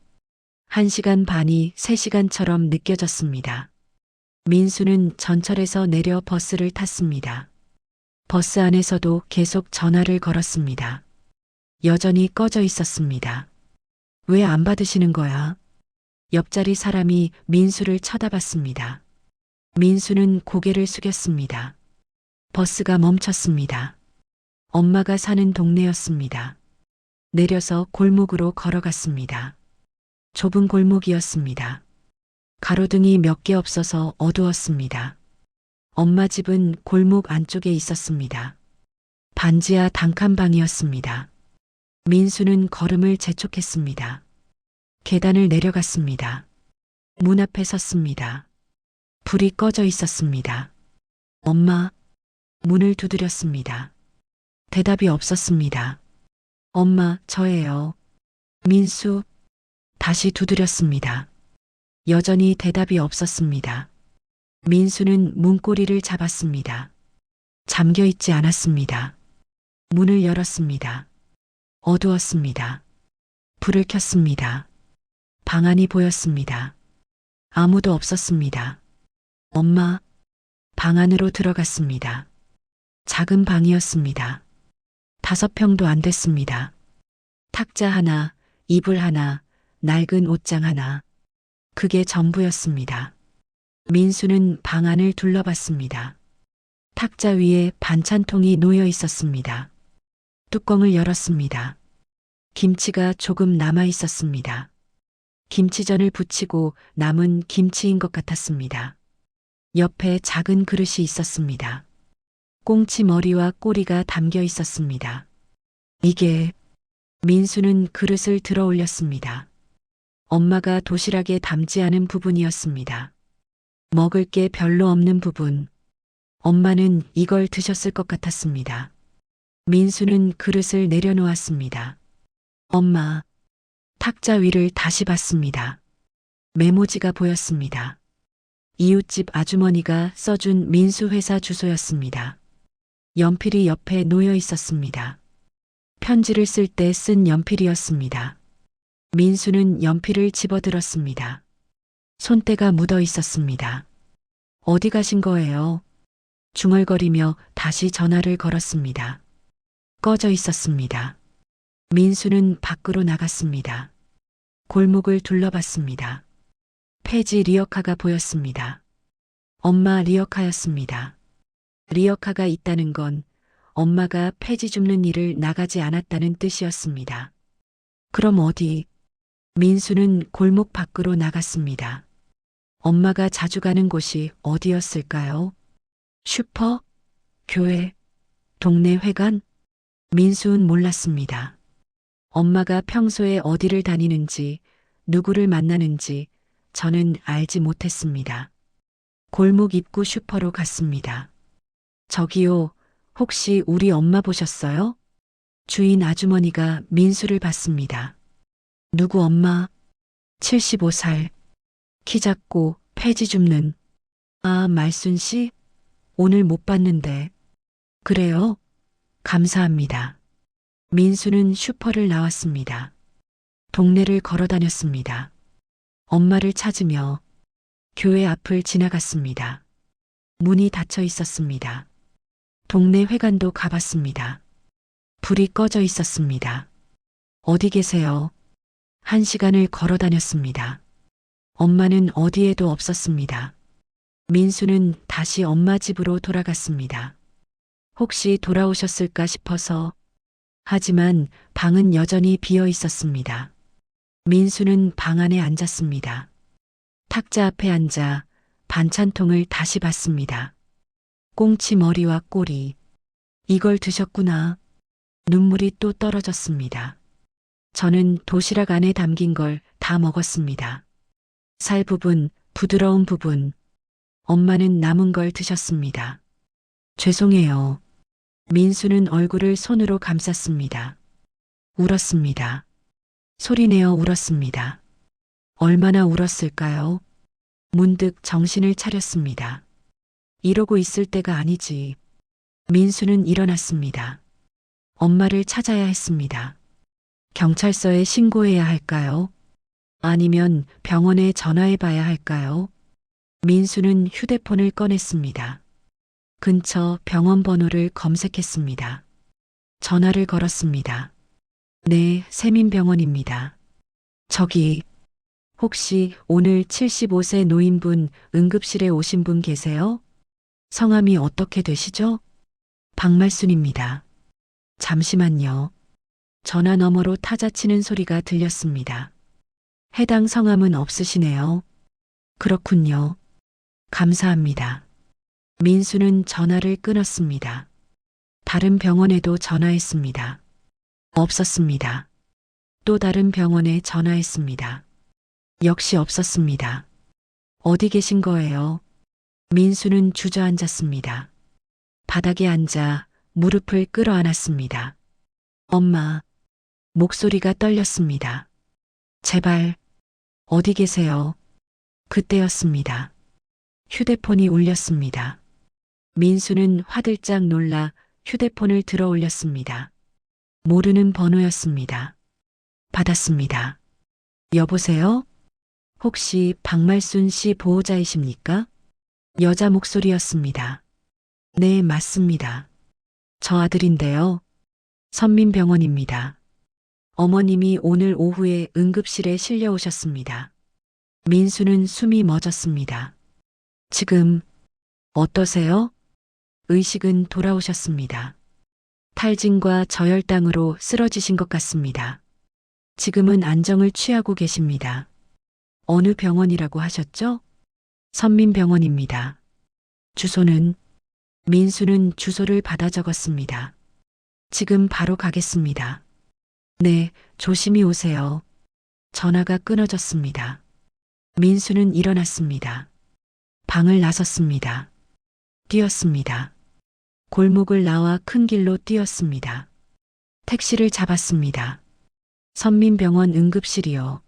1시간 반이 3시간처럼 느껴졌습니다. 민수는 전철에서 내려 버스를 탔습니다. 버스 안에서도 계속 전화를 걸었습니다. 여전히 꺼져 있었습니다. 왜 안 받으시는 거야? 옆자리 사람이 민수를 쳐다봤습니다. 민수는 고개를 숙였습니다. 버스가 멈췄습니다. 엄마가 사는 동네였습니다. 내려서 골목으로 걸어갔습니다. 좁은 골목이었습니다. 가로등이 몇 개 없어서 어두웠습니다. 엄마 집은 골목 안쪽에 있었습니다. 반지하 단칸방이었습니다. 민수는 걸음을 재촉했습니다. 계단을 내려갔습니다. 문 앞에 섰습니다. 불이 꺼져 있었습니다. 엄마, 문을 두드렸습니다. 대답이 없었습니다. 엄마, 저예요. 민수, 다시 두드렸습니다. 여전히 대답이 없었습니다. 민수는 문고리를 잡았습니다. 잠겨 있지 않았습니다. 문을 열었습니다. 어두웠습니다. 불을 켰습니다. 방 안이 보였습니다. 아무도 없었습니다. 엄마, 방 안으로 들어갔습니다. 작은 방이었습니다. 5평도 안 됐습니다. 탁자 하나, 이불 하나, 낡은 옷장 하나. 그게 전부였습니다. 민수는 방 안을 둘러봤습니다. 탁자 위에 반찬통이 놓여 있었습니다. 뚜껑을 열었습니다. 김치가 조금 남아 있었습니다. 김치전을 부치고 남은 김치인 것 같았습니다. 옆에 작은 그릇이 있었습니다. 꽁치 머리와 꼬리가 담겨 있었습니다. 이게, 민수는 그릇을 들어 올렸습니다. 엄마가 도시락에 담지 않은 부분이었습니다. 먹을 게 별로 없는 부분. 엄마는 이걸 드셨을 것 같았습니다. 민수는 그릇을 내려놓았습니다. 엄마, 탁자 위를 다시 봤습니다. 메모지가 보였습니다. 이웃집 아주머니가 써준 민수 회사 주소였습니다. 연필이 옆에 놓여 있었습니다. 편지를 쓸 때 쓴 연필이었습니다. 민수는 연필을 집어들었습니다. 손때가 묻어 있었습니다. 어디 가신 거예요? 중얼거리며 다시 전화를 걸었습니다. 꺼져 있었습니다. 민수는 밖으로 나갔습니다. 골목을 둘러봤습니다. 폐지 리어카가 보였습니다. 엄마 리어카였습니다. 리어카가 있다는 건 엄마가 폐지 줍는 일을 나가지 않았다는 뜻이었습니다. 그럼 어디? 민수는 골목 밖으로 나갔습니다. 엄마가 자주 가는 곳이 어디였을까요? 슈퍼? 교회? 동네 회관? 민수는 몰랐습니다. 엄마가 평소에 어디를 다니는지, 누구를 만나는지 저는 알지 못했습니다. 골목 입구 슈퍼로 갔습니다. 저기요, 혹시 우리 엄마 보셨어요? 주인 아주머니가 민수를 봤습니다. 누구 엄마? 75살. 키 작고 폐지 줍는. 아, 말순 씨? 오늘 못 봤는데. 그래요? 감사합니다. 민수는 슈퍼를 나왔습니다. 동네를 걸어 다녔습니다. 엄마를 찾으며 교회 앞을 지나갔습니다. 문이 닫혀 있었습니다. 동네 회관도 가봤습니다. 불이 꺼져 있었습니다. 어디 계세요? 1시간을 걸어 다녔습니다. 엄마는 어디에도 없었습니다. 민수는 다시 엄마 집으로 돌아갔습니다. 혹시 돌아오셨을까 싶어서. 하지만 방은 여전히 비어 있었습니다. 민수는 방 안에 앉았습니다. 탁자 앞에 앉아 반찬통을 다시 봤습니다. 꽁치 머리와 꼬리. 이걸 드셨구나. 눈물이 또 떨어졌습니다. 저는 도시락 안에 담긴 걸 다 먹었습니다. 살 부분, 부드러운 부분. 엄마는 남은 걸 드셨습니다. 죄송해요. 민수는 얼굴을 손으로 감쌌습니다. 울었습니다. 소리내어 울었습니다. 얼마나 울었을까요? 문득 정신을 차렸습니다. 이러고 있을 때가 아니지. 민수는 일어났습니다. 엄마를 찾아야 했습니다. 경찰서에 신고해야 할까요? 아니면 병원에 전화해 봐야 할까요? 민수는 휴대폰을 꺼냈습니다. 근처 병원 번호를 검색했습니다. 전화를 걸었습니다. 네, 세민병원입니다. 저기, 혹시 오늘 75세 노인분 응급실에 오신 분 계세요? 성함이 어떻게 되시죠? 박말순입니다. 잠시만요. 전화 너머로 타자 치는 소리가 들렸습니다. 해당 성함은 없으시네요. 그렇군요. 감사합니다. 민수는 전화를 끊었습니다. 다른 병원에도 전화했습니다. 없었습니다. 또 다른 병원에 전화했습니다. 역시 없었습니다. 어디 계신 거예요? 민수는 주저앉았습니다. 바닥에 앉아 무릎을 끌어안았습니다. 엄마. 목소리가 떨렸습니다. 제발, 어디 계세요? 그때였습니다. 휴대폰이 울렸습니다. 민수는 화들짝 놀라 휴대폰을 들어 올렸습니다. 모르는 번호였습니다. 받았습니다. 여보세요? 혹시 박말순 씨 보호자이십니까? 여자 목소리였습니다. 네, 맞습니다. 저 아들인데요. 선민병원입니다. 어머님이 오늘 오후에 응급실에 실려오셨습니다. 민수는 숨이 멎었습니다. 지금 어떠세요? 의식은 돌아오셨습니다. 탈진과 저혈당으로 쓰러지신 것 같습니다. 지금은 안정을 취하고 계십니다. 어느 병원이라고 하셨죠? 선민병원입니다. 주소는? 민수는 주소를 받아 적었습니다. 지금 바로 가겠습니다. 네, 조심히 오세요. 전화가 끊어졌습니다. 민수는 일어났습니다. 방을 나섰습니다. 뛰었습니다. 골목을 나와 큰 길로 뛰었습니다. 택시를 잡았습니다. 선민병원 응급실이요.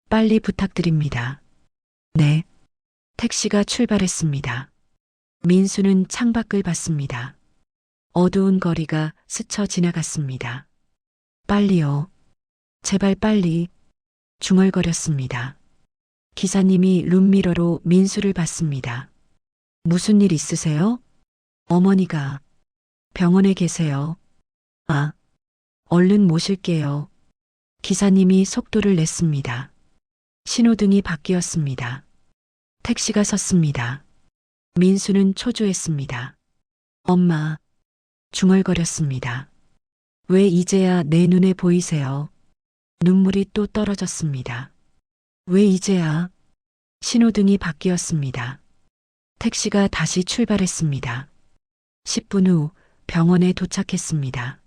빨리 부탁드립니다. 네. 택시가 출발했습니다. 민수는 창밖을 봤습니다. 어두운 거리가 스쳐 지나갔습니다. 빨리요. 제발 빨리. 중얼거렸습니다. 기사님이 룸미러로 민수를 봤습니다. 무슨 일 있으세요? 어머니가 병원에 계세요. 아, 얼른 모실게요. 기사님이 속도를 냈습니다. 신호등이 바뀌었습니다. 택시가 섰습니다. 민수는 초조했습니다. 엄마, 중얼거렸습니다. 왜 이제야 내 눈에 보이세요? 눈물이 또 떨어졌습니다. 왜 이제야? 신호등이 바뀌었습니다. 택시가 다시 출발했습니다. 10분 후 병원에 도착했습니다.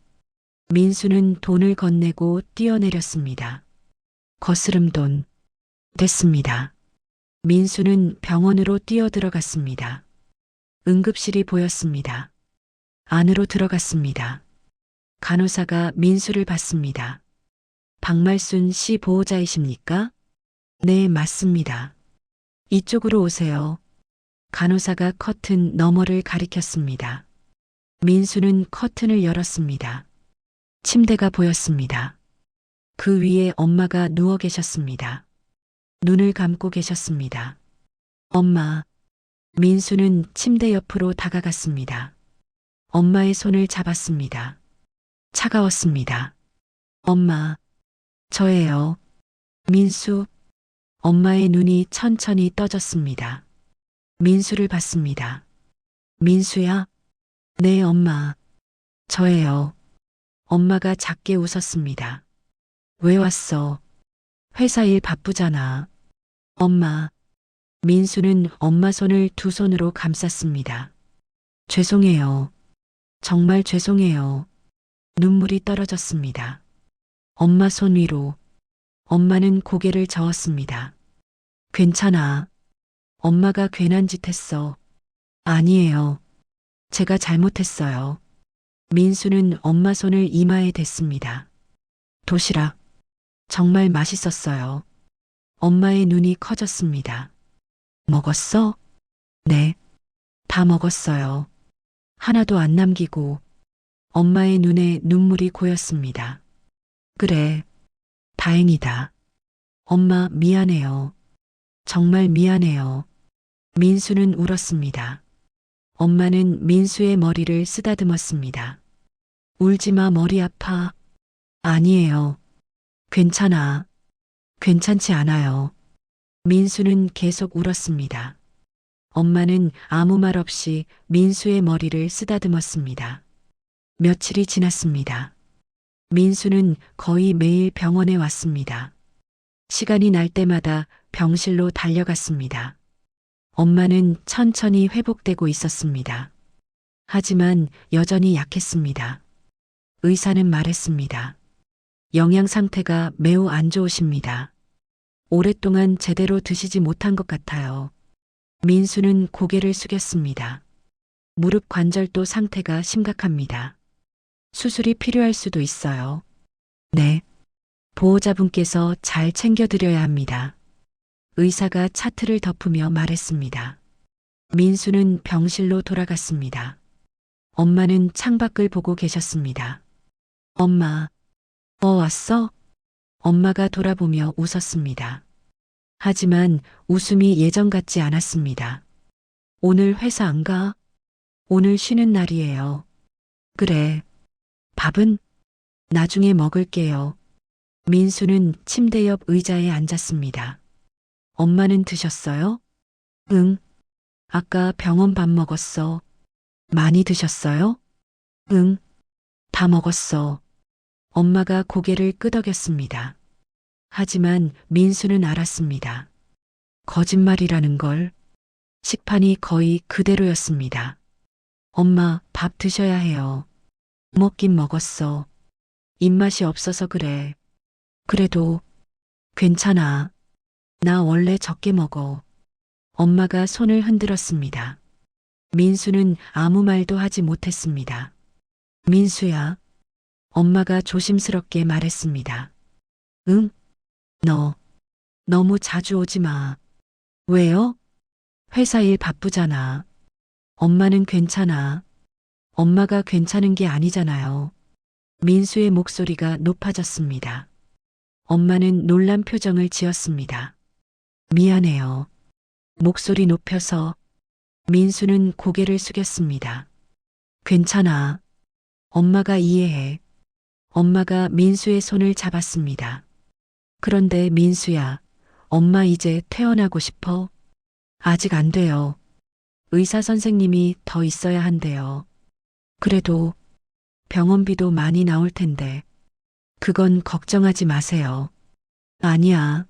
민수는 돈을 건네고 뛰어내렸습니다. 거스름 돈 됐습니다. 민수는 병원으로 뛰어들어갔습니다. 응급실이 보였습니다. 안으로 들어갔습니다. 간호사가 민수를 봤습니다. 박말순 씨 보호자이십니까? 네, 맞습니다. 이쪽으로 오세요. 간호사가 커튼 너머를 가리켰습니다. 민수는 커튼을 열었습니다. 침대가 보였습니다. 그 위에 엄마가 누워 계셨습니다. 눈을 감고 계셨습니다. 엄마. 민수는 침대 옆으로 다가갔습니다. 엄마의 손을 잡았습니다. 차가웠습니다. 엄마. 저예요. 민수. 엄마의 눈이 천천히 떠졌습니다. 민수를 봤습니다. 민수야? 네, 엄마. 저예요. 엄마가 작게 웃었습니다. 왜 왔어? 회사 일 바쁘잖아. 엄마. 민수는 엄마 손을 두 손으로 감쌌습니다. 죄송해요. 정말 죄송해요. 눈물이 떨어졌습니다. 엄마 손 위로. 엄마는 고개를 저었습니다. 괜찮아. 엄마가 괜한 짓 했어. 아니에요. 제가 잘못했어요. 민수는 엄마 손을 이마에 댔습니다. 도시락. 정말 맛있었어요. 엄마의 눈이 커졌습니다. 먹었어? 네. 다 먹었어요. 하나도 안 남기고. 엄마의 눈에 눈물이 고였습니다. 그래. 다행이다. 엄마 미안해요. 정말 미안해요. 민수는 울었습니다. 엄마는 민수의 머리를 쓰다듬었습니다. 울지마, 머리 아파. 아니에요. 괜찮아. 괜찮지 않아요. 민수는 계속 울었습니다. 엄마는 아무 말 없이 민수의 머리를 쓰다듬었습니다. 며칠이 지났습니다. 민수는 거의 매일 병원에 왔습니다. 시간이 날 때마다 병실로 달려갔습니다. 엄마는 천천히 회복되고 있었습니다. 하지만 여전히 약했습니다. 의사는 말했습니다. 영양 상태가 매우 안 좋으십니다. 오랫동안 제대로 드시지 못한 것 같아요. 민수는 고개를 숙였습니다. 무릎 관절도 상태가 심각합니다. 수술이 필요할 수도 있어요. 네. 보호자분께서 잘 챙겨드려야 합니다. 의사가 차트를 덮으며 말했습니다. 민수는 병실로 돌아갔습니다. 엄마는 창밖을 보고 계셨습니다. 엄마. 왔어? 엄마가 돌아보며 웃었습니다. 하지만 웃음이 예전 같지 않았습니다. 오늘 회사 안 가? 오늘 쉬는 날이에요. 그래. 밥은? 나중에 먹을게요. 민수는 침대 옆 의자에 앉았습니다. 엄마는 드셨어요? 응. 아까 병원 밥 먹었어. 많이 드셨어요? 응. 다 먹었어. 엄마가 고개를 끄덕였습니다. 하지만 민수는 알았습니다. 거짓말이라는 걸. 식판이 거의 그대로였습니다. 엄마, 밥 드셔야 해요. 먹긴 먹었어. 입맛이 없어서 그래. 그래도 괜찮아. 나 원래 적게 먹어. 엄마가 손을 흔들었습니다. 민수는 아무 말도 하지 못했습니다. 민수야. 엄마가 조심스럽게 말했습니다. 응? 너 너무 자주 오지 마. 왜요? 회사 일 바쁘잖아. 엄마는 괜찮아. 엄마가 괜찮은 게 아니잖아요. 민수의 목소리가 높아졌습니다. 엄마는 놀란 표정을 지었습니다. 미안해요. 목소리 높여서 민수는 고개를 숙였습니다. 괜찮아. 엄마가 이해해. 엄마가 민수의 손을 잡았습니다. 그런데 민수야, 엄마 이제 퇴원하고 싶어? 아직 안 돼요. 의사 선생님이 더 있어야 한대요. 그래도 병원비도 많이 나올 텐데. 그건 걱정하지 마세요. 아니야.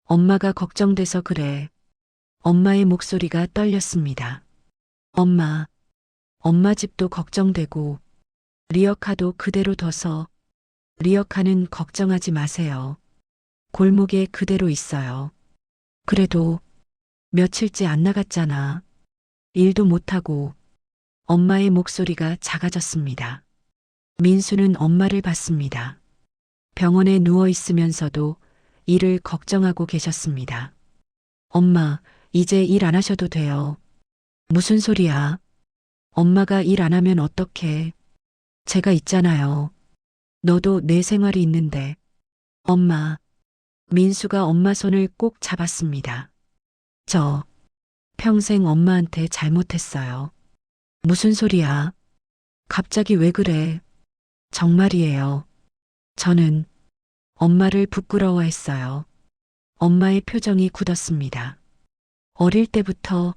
엄마가 걱정돼서 그래. 엄마의 목소리가 떨렸습니다. 엄마 집도 걱정되고, 리어카도 그대로 둬서, 리어카는 걱정하지 마세요. 골목에 그대로 있어요. 그래도 며칠째 안 나갔잖아. 일도 못하고, 엄마의 목소리가 작아졌습니다. 민수는 엄마를 봤습니다. 병원에 누워 있으면서도 일을 걱정하고 계셨습니다. 엄마, 이제 일 안 하셔도 돼요. 무슨 소리야? 엄마가 일 안 하면 어떡해? 제가 있잖아요. 너도 내 생활이 있는데. 엄마, 민수가 엄마 손을 꼭 잡았습니다. 저 평생 엄마한테 잘못했어요. 무슨 소리야? 갑자기 왜 그래? 정말이에요. 저는 엄마를 부끄러워했어요. 엄마의 표정이 굳었습니다. 어릴 때부터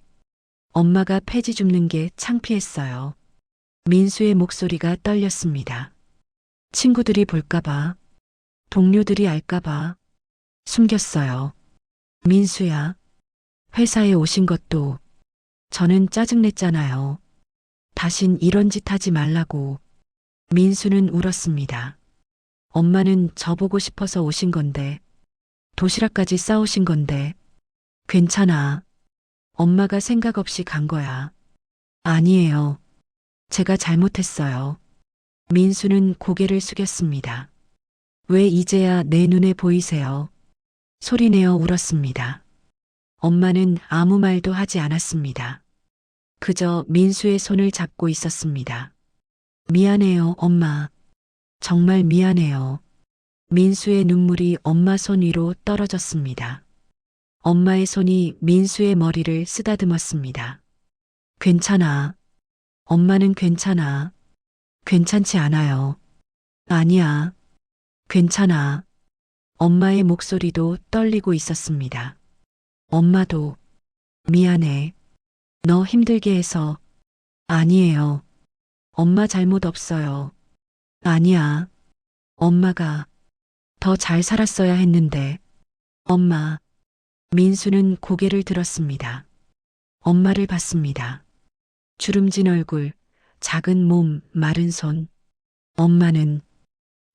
엄마가 폐지 줍는 게 창피했어요. 민수의 목소리가 떨렸습니다. 친구들이 볼까봐, 동료들이 알까봐 숨겼어요. 민수야, 회사에 오신 것도 저는 짜증냈잖아요. 다신 이런 짓 하지 말라고. 민수는 울었습니다. 엄마는 저보고 싶어서 오신 건데, 도시락까지 싸오신 건데, 괜찮아. 엄마가 생각 없이 간 거야. 아니에요. 제가 잘못했어요. 민수는 고개를 숙였습니다. 왜 이제야 내 눈에 보이세요? 소리내어 울었습니다. 엄마는 아무 말도 하지 않았습니다. 그저 민수의 손을 잡고 있었습니다. 미안해요, 엄마. 정말 미안해요. 민수의 눈물이 엄마 손 위로 떨어졌습니다. 엄마의 손이 민수의 머리를 쓰다듬었습니다. 괜찮아. 엄마는 괜찮아. 괜찮지 않아요. 아니야. 괜찮아. 엄마의 목소리도 떨리고 있었습니다. 엄마도 미안해. 너 힘들게 해서. 아니에요. 엄마 잘못 없어요. 아니야. 엄마가 더 잘 살았어야 했는데. 엄마. 민수는 고개를 들었습니다. 엄마를 봤습니다. 주름진 얼굴, 작은 몸, 마른 손. 엄마는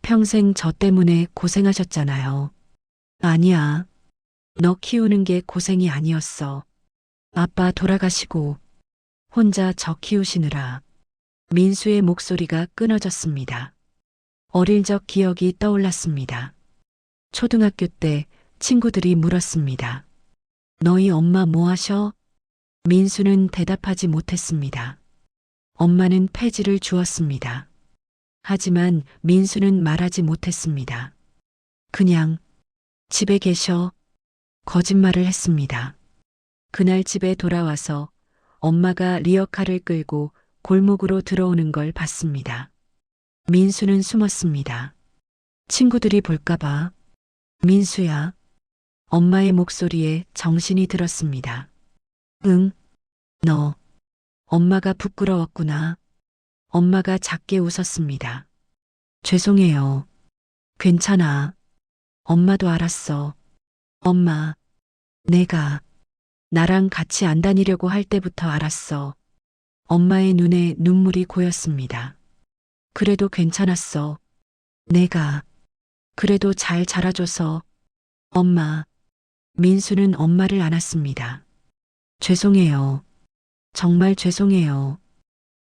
평생 저 때문에 고생하셨잖아요. 아니야. 너 키우는 게 고생이 아니었어. 아빠 돌아가시고 혼자 저 키우시느라. 민수의 목소리가 끊어졌습니다. 어릴 적 기억이 떠올랐습니다. 초등학교 때 친구들이 물었습니다. 너희 엄마 뭐 하셔? 민수는 대답하지 못했습니다. 엄마는 폐지를 주었습니다. 하지만 민수는 말하지 못했습니다. 그냥 집에 계셔. 거짓말을 했습니다. 그날 집에 돌아와서 엄마가 리어카를 끌고 골목으로 들어오는 걸 봤습니다. 민수는 숨었습니다. 친구들이 볼까봐. 민수야. 엄마의 목소리에 정신이 들었습니다. 응, 너. 엄마가 부끄러웠구나. 엄마가 작게 웃었습니다. 죄송해요. 괜찮아. 엄마도 알았어. 엄마, 내가 나랑 같이 안 다니려고 할 때부터 알았어. 엄마의 눈에 눈물이 고였습니다. 그래도 괜찮았어. 내가 그래도 잘 자라줘서. 엄마. 민수는 엄마를 안았습니다. 죄송해요. 정말 죄송해요.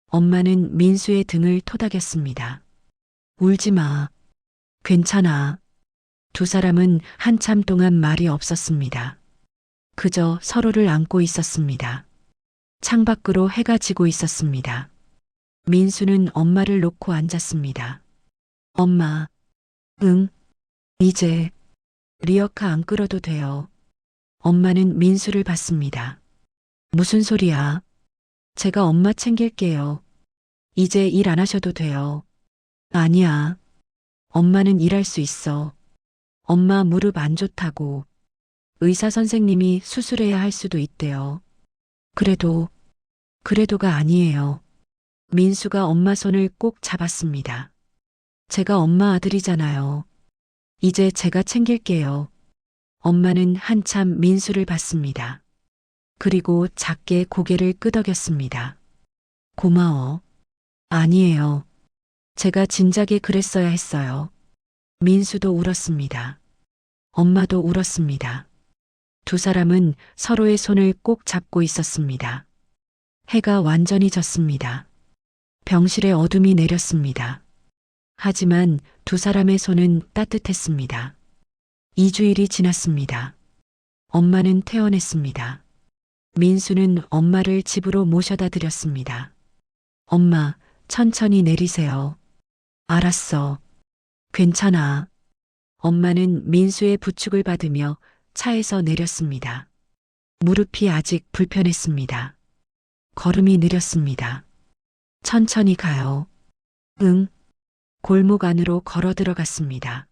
엄마는 민수의 등을 토닥였습니다. 울지 마. 괜찮아. 두 사람은 한참 동안 말이 없었습니다. 그저 서로를 안고 있었습니다. 창밖으로 해가 지고 있었습니다. 민수는 엄마를 놓고 앉았습니다. 엄마. 응. 이제 리어카 안 끌어도 돼요. 엄마는 민수를 봤습니다. 무슨 소리야? 제가 엄마 챙길게요. 이제 일 안 하셔도 돼요. 아니야. 엄마는 일할 수 있어. 엄마 무릎 안 좋다고. 의사 선생님이 수술해야 할 수도 있대요. 그래도가 아니에요. 민수가 엄마 손을 꼭 잡았습니다. 제가 엄마 아들이잖아요. 이제 제가 챙길게요. 엄마는 한참 민수를 봤습니다. 그리고 작게 고개를 끄덕였습니다. 고마워. 아니에요. 제가 진작에 그랬어야 했어요. 민수도 울었습니다. 엄마도 울었습니다. 두 사람은 서로의 손을 꼭 잡고 있었습니다. 해가 완전히 졌습니다. 병실에 어둠이 내렸습니다. 하지만 두 사람의 손은 따뜻했습니다. 2주일이 지났습니다. 엄마는 퇴원했습니다. 민수는 엄마를 집으로 모셔다 드렸습니다. 엄마, 천천히 내리세요. 알았어. 괜찮아. 엄마는 민수의 부축을 받으며 차에서 내렸습니다. 무릎이 아직 불편했습니다. 걸음이 느렸습니다. 천천히 가요. 응. 골목 안으로 걸어 들어갔습니다.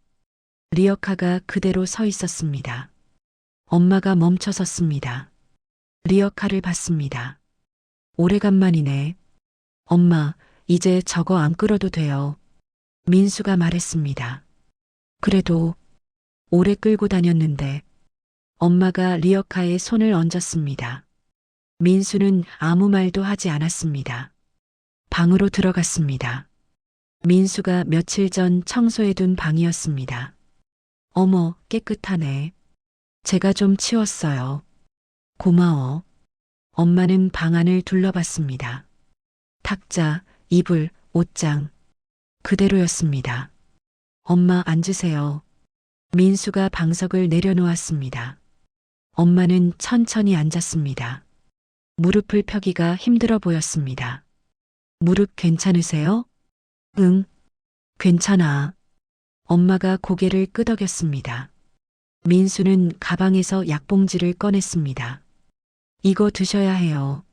리어카가 그대로 서 있었습니다. 엄마가 멈춰 섰습니다. 리어카를 봤습니다. 오래간만이네. 엄마, 이제 저거 안 끌어도 돼요. 민수가 말했습니다. 그래도 오래 끌고 다녔는데 엄마가 리어카에 손을 얹었습니다. 민수는 아무 말도 하지 않았습니다. 방으로 들어갔습니다. 민수가 며칠 전 청소해둔 방이었습니다. 어머, 깨끗하네. 제가 좀 치웠어요. 고마워. 엄마는 방 안을 둘러봤습니다. 탁자, 이불, 옷장. 그대로였습니다. 엄마 앉으세요. 민수가 방석을 내려놓았습니다. 엄마는 천천히 앉았습니다. 무릎을 펴기가 힘들어 보였습니다. 무릎 괜찮으세요? 응, 괜찮아. 엄마가 고개를 끄덕였습니다. 민수는 가방에서 약봉지를 꺼냈습니다. 이거 드셔야 해요.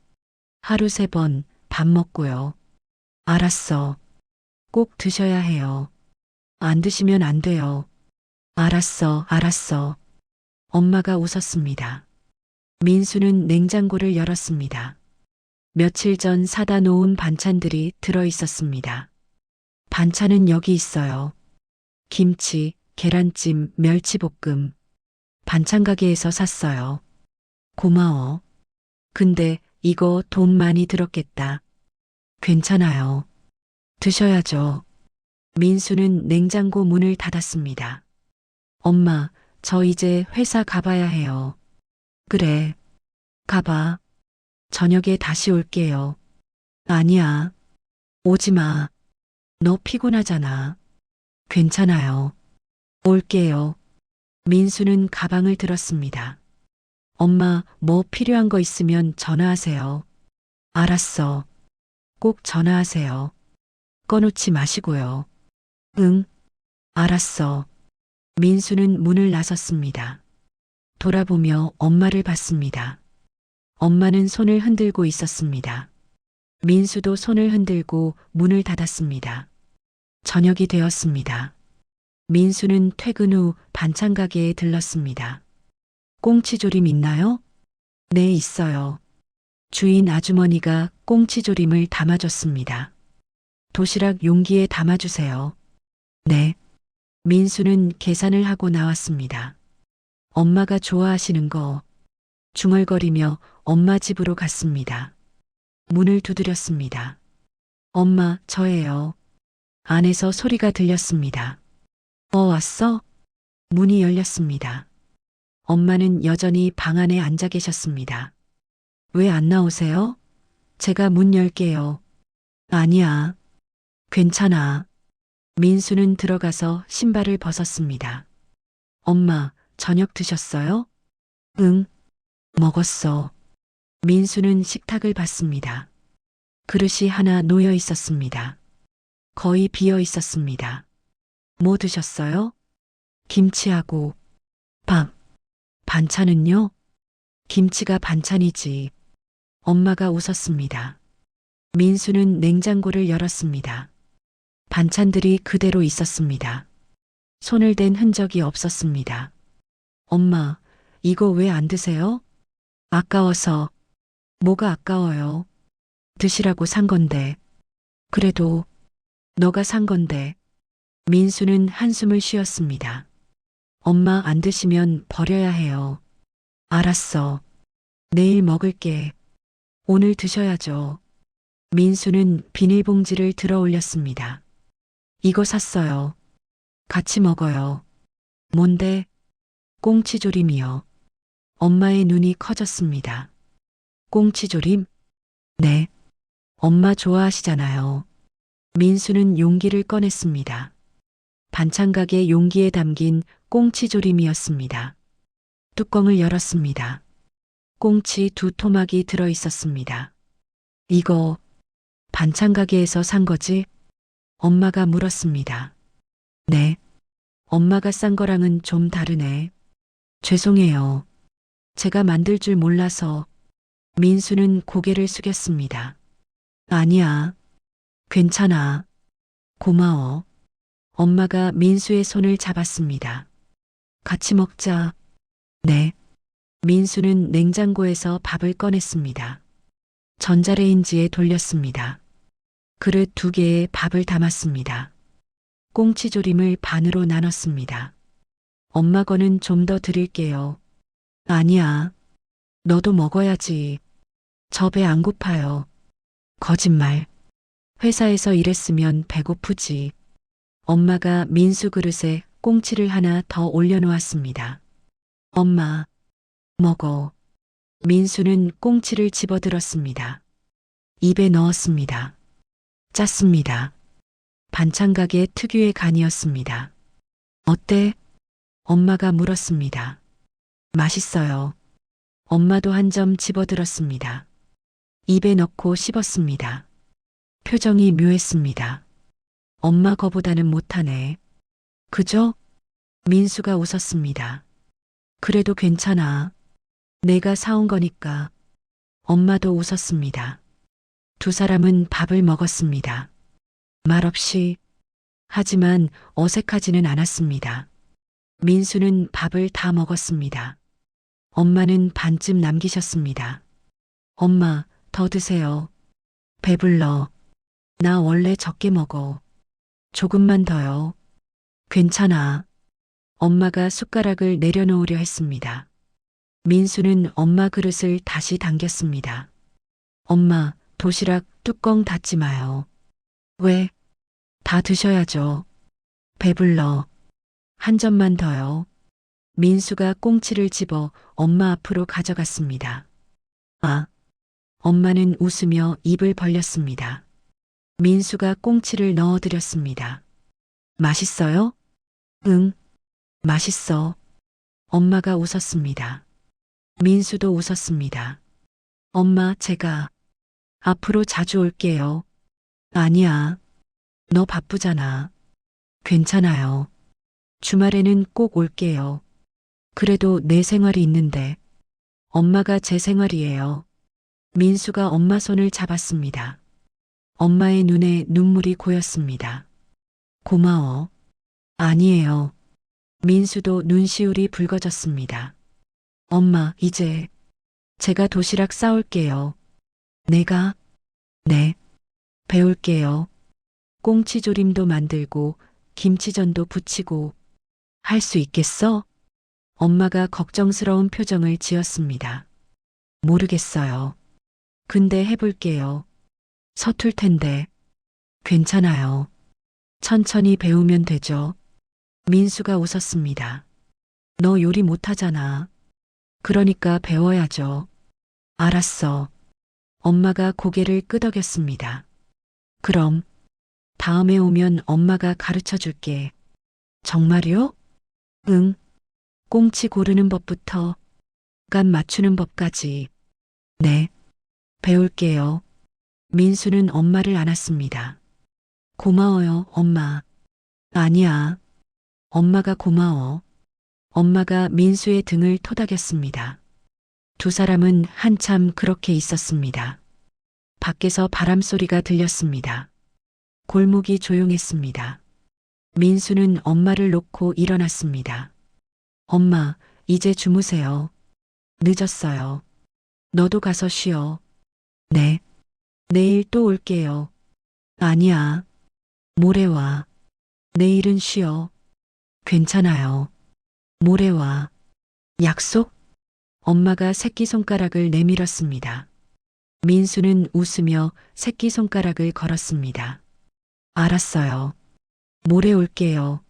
하루 3번 밥 먹고요. 알았어. 꼭 드셔야 해요. 안 드시면 안 돼요. 알았어. 엄마가 웃었습니다. 민수는 냉장고를 열었습니다. 며칠 전 사다 놓은 반찬들이 들어 있었습니다. 반찬은 여기 있어요. 김치, 계란찜, 멸치볶음. 반찬 가게에서 샀어요. 고마워. 근데 이거 돈 많이 들었겠다. 괜찮아요. 드셔야죠. 민수는 냉장고 문을 닫았습니다. 엄마, 저 이제 회사 가봐야 해요. 그래. 가봐. 저녁에 다시 올게요. 아니야. 오지 마. 너 피곤하잖아. 괜찮아요. 올게요. 민수는 가방을 들었습니다. 엄마, 뭐 필요한 거 있으면 전화하세요. 알았어. 꼭 전화하세요. 꺼놓지 마시고요. 응, 알았어. 민수는 문을 나섰습니다. 돌아보며 엄마를 봤습니다. 엄마는 손을 흔들고 있었습니다. 민수도 손을 흔들고 문을 닫았습니다. 저녁이 되었습니다. 민수는 퇴근 후 반찬 가게에 들렀습니다. 꽁치조림 있나요? 네, 있어요. 주인 아주머니가 꽁치조림을 담아줬습니다. 도시락 용기에 담아주세요. 네. 민수는 계산을 하고 나왔습니다. 엄마가 좋아하시는 거 중얼거리며 엄마 집으로 갔습니다. 문을 두드렸습니다. 엄마, 저예요. 안에서 소리가 들렸습니다. 왔어? 문이 열렸습니다. 엄마는 여전히 방 안에 앉아 계셨습니다. 왜 안 나오세요? 제가 문 열게요. 아니야. 괜찮아. 민수는 들어가서 신발을 벗었습니다. 엄마, 저녁 드셨어요? 응, 먹었어. 민수는 식탁을 봤습니다. 그릇이 하나 놓여 있었습니다. 거의 비어 있었습니다. 뭐 드셨어요? 김치하고 밥. 반찬은요? 김치가 반찬이지. 엄마가 웃었습니다. 민수는 냉장고를 열었습니다. 반찬들이 그대로 있었습니다. 손을 댄 흔적이 없었습니다. 엄마, 이거 왜 안 드세요? 아까워서. 뭐가 아까워요? 드시라고 산 건데. 그래도 너가 산 건데. 민수는 한숨을 쉬었습니다. 엄마 안 드시면 버려야 해요. 알았어. 내일 먹을게. 오늘 드셔야죠. 민수는 비닐봉지를 들어 올렸습니다. 이거 샀어요. 같이 먹어요. 뭔데? 꽁치조림이요. 엄마의 눈이 커졌습니다. 꽁치조림? 네. 엄마 좋아하시잖아요. 민수는 용기를 꺼냈습니다. 반찬가게 용기에 담긴 꽁치조림이었습니다. 뚜껑을 열었습니다. 꽁치 2토막이 들어 있었습니다. 이거 반찬가게에서 산 거지? 엄마가 물었습니다. 네. 엄마가 싼 거랑은 좀 다르네. 죄송해요. 제가 만들 줄 몰라서. 민수는 고개를 숙였습니다. 아니야. 괜찮아. 고마워. 엄마가 민수의 손을 잡았습니다. 같이 먹자. 네. 민수는 냉장고에서 밥을 꺼냈습니다. 전자레인지에 돌렸습니다. 그릇 2개에 밥을 담았습니다. 꽁치조림을 반으로 나눴습니다. 엄마 거는 좀 더 드릴게요. 아니야. 너도 먹어야지. 저 배 안 고파요. 거짓말. 회사에서 일했으면 배고프지. 엄마가 민수 그릇에 꽁치를 하나 더 올려놓았습니다. 엄마, 먹어. 민수는 꽁치를 집어들었습니다. 입에 넣었습니다. 짰습니다. 반찬가게 특유의 간이었습니다. 어때? 엄마가 물었습니다. 맛있어요. 엄마도 한 점 집어들었습니다. 입에 넣고 씹었습니다. 표정이 묘했습니다. 엄마 거보다는 못하네. 그죠? 민수가 웃었습니다. 그래도 괜찮아. 내가 사온 거니까. 엄마도 웃었습니다. 2사람은 밥을 먹었습니다. 말없이. 하지만 어색하지는 않았습니다. 민수는 밥을 다 먹었습니다. 엄마는 반쯤 남기셨습니다. 엄마, 더 드세요. 배불러. 나 원래 적게 먹어. 조금만 더요. 괜찮아. 엄마가 숟가락을 내려놓으려 했습니다. 민수는 엄마 그릇을 다시 당겼습니다. 엄마, 도시락 뚜껑 닫지 마요. 왜? 다 드셔야죠. 배불러. 한 점만 더요. 민수가 꽁치를 집어 엄마 앞으로 가져갔습니다. 아. 엄마는 웃으며 입을 벌렸습니다. 민수가 꽁치를 넣어드렸습니다. 맛있어요? 응. 맛있어. 엄마가 웃었습니다. 민수도 웃었습니다. 엄마, 제가 앞으로 자주 올게요. 아니야. 너 바쁘잖아. 괜찮아요. 주말에는 꼭 올게요. 그래도 내 생활이 있는데. 엄마가 제 생활이에요. 민수가 엄마 손을 잡았습니다. 엄마의 눈에 눈물이 고였습니다. 고마워. 아니에요. 민수도 눈시울이 붉어졌습니다. 엄마, 이제 제가 도시락 싸올게요. 내가? 네. 배울게요. 꽁치조림도 만들고 김치전도 부치고 할 수 있겠어? 엄마가 걱정스러운 표정을 지었습니다. 모르겠어요. 근데 해볼게요. 서툴 텐데. 괜찮아요. 천천히 배우면 되죠. 민수가 웃었습니다. 너 요리 못하잖아. 그러니까 배워야죠. 알았어. 엄마가 고개를 끄덕였습니다. 그럼 다음에 오면 엄마가 가르쳐 줄게. 정말요? 응. 꽁치 고르는 법부터 간 맞추는 법까지. 네. 배울게요. 민수는 엄마를 안았습니다. 고마워요, 엄마. 아니야. 엄마가 고마워. 엄마가 민수의 등을 토닥였습니다. 두 사람은 한참 그렇게 있었습니다. 밖에서 바람 소리가 들렸습니다. 골목이 조용했습니다. 민수는 엄마를 놓고 일어났습니다. 엄마, 이제 주무세요. 늦었어요. 너도 가서 쉬어. 네. 내일 또 올게요. 아니야. 모레 와. 내일은 쉬어. 괜찮아요. 모레 와. 약속? 엄마가 새끼손가락을 내밀었습니다. 민수는 웃으며 새끼손가락을 걸었습니다. 알았어요. 모레 올게요.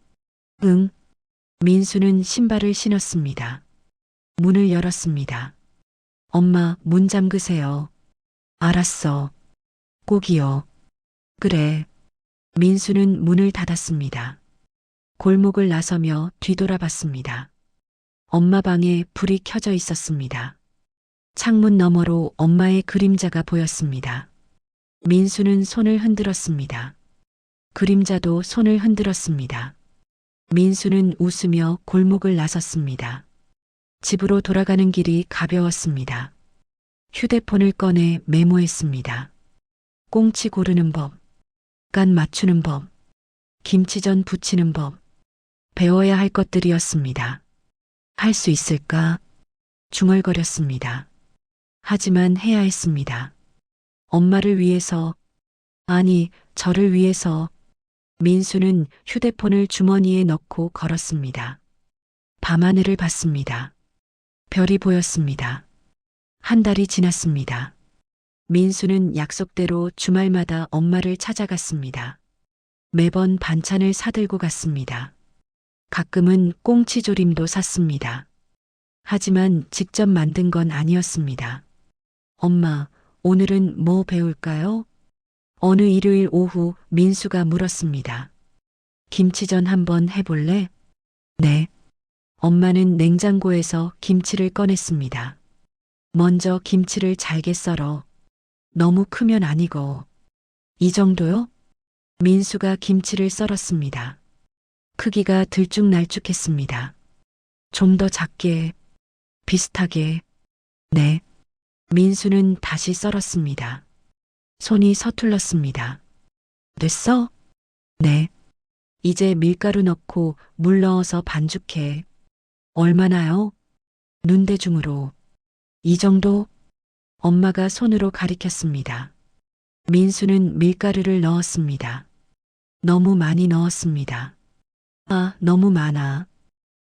응. 민수는 신발을 신었습니다. 문을 열었습니다. 엄마, 문 잠그세요. 알았어. 꼭이요. 그래. 민수는 문을 닫았습니다. 골목을 나서며 뒤돌아봤습니다. 엄마 방에 불이 켜져 있었습니다. 창문 너머로 엄마의 그림자가 보였습니다. 민수는 손을 흔들었습니다. 그림자도 손을 흔들었습니다. 민수는 웃으며 골목을 나섰습니다. 집으로 돌아가는 길이 가벼웠습니다. 휴대폰을 꺼내 메모했습니다. 꽁치 고르는 법, 간 맞추는 법, 김치전 부치는 법, 배워야 할 것들이었습니다. 할 수 있을까? 중얼거렸습니다. 하지만 해야 했습니다. 엄마를 위해서, 아니, 저를 위해서. 민수는 휴대폰을 주머니에 넣고 걸었습니다. 밤하늘을 봤습니다. 별이 보였습니다. 한 달이 지났습니다. 민수는 약속대로 주말마다 엄마를 찾아갔습니다. 매번 반찬을 사들고 갔습니다. 가끔은 꽁치조림도 샀습니다. 하지만 직접 만든 건 아니었습니다. 엄마, 오늘은 뭐 배울까요? 어느 일요일 오후 민수가 물었습니다. 김치전 한번 해볼래? 네. 엄마는 냉장고에서 김치를 꺼냈습니다. 먼저 김치를 잘게 썰어. 너무 크면 아니고. 이 정도요? 민수가 김치를 썰었습니다. 크기가 들쭉날쭉했습니다. 좀 더 작게, 비슷하게. 네. 민수는 다시 썰었습니다. 손이 서툴렀습니다. 됐어? 네. 이제 밀가루 넣고 물 넣어서 반죽해. 얼마나요? 눈대중으로. 이 정도? 엄마가 손으로 가리켰습니다. 민수는 밀가루를 넣었습니다. 너무 많이 넣었습니다. 아, 너무 많아.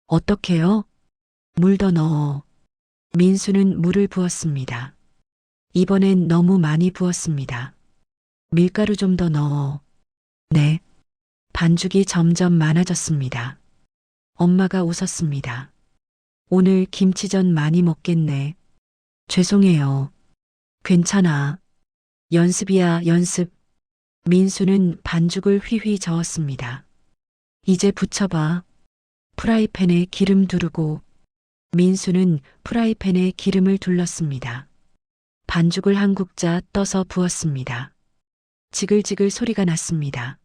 어떡해요? 물 더 넣어. 민수는 물을 부었습니다. 이번엔 너무 많이 부었습니다. 밀가루 좀 더 넣어. 네. 반죽이 점점 많아졌습니다. 엄마가 웃었습니다. 오늘 김치전 많이 먹겠네. 죄송해요. 괜찮아. 연습이야, 연습. 민수는 반죽을 휘휘 저었습니다. 이제 부쳐봐. 프라이팬에 기름 두르고. 민수는 프라이팬에 기름을 둘렀습니다. 반죽을 한 국자 떠서 부었습니다. 지글지글 소리가 났습니다.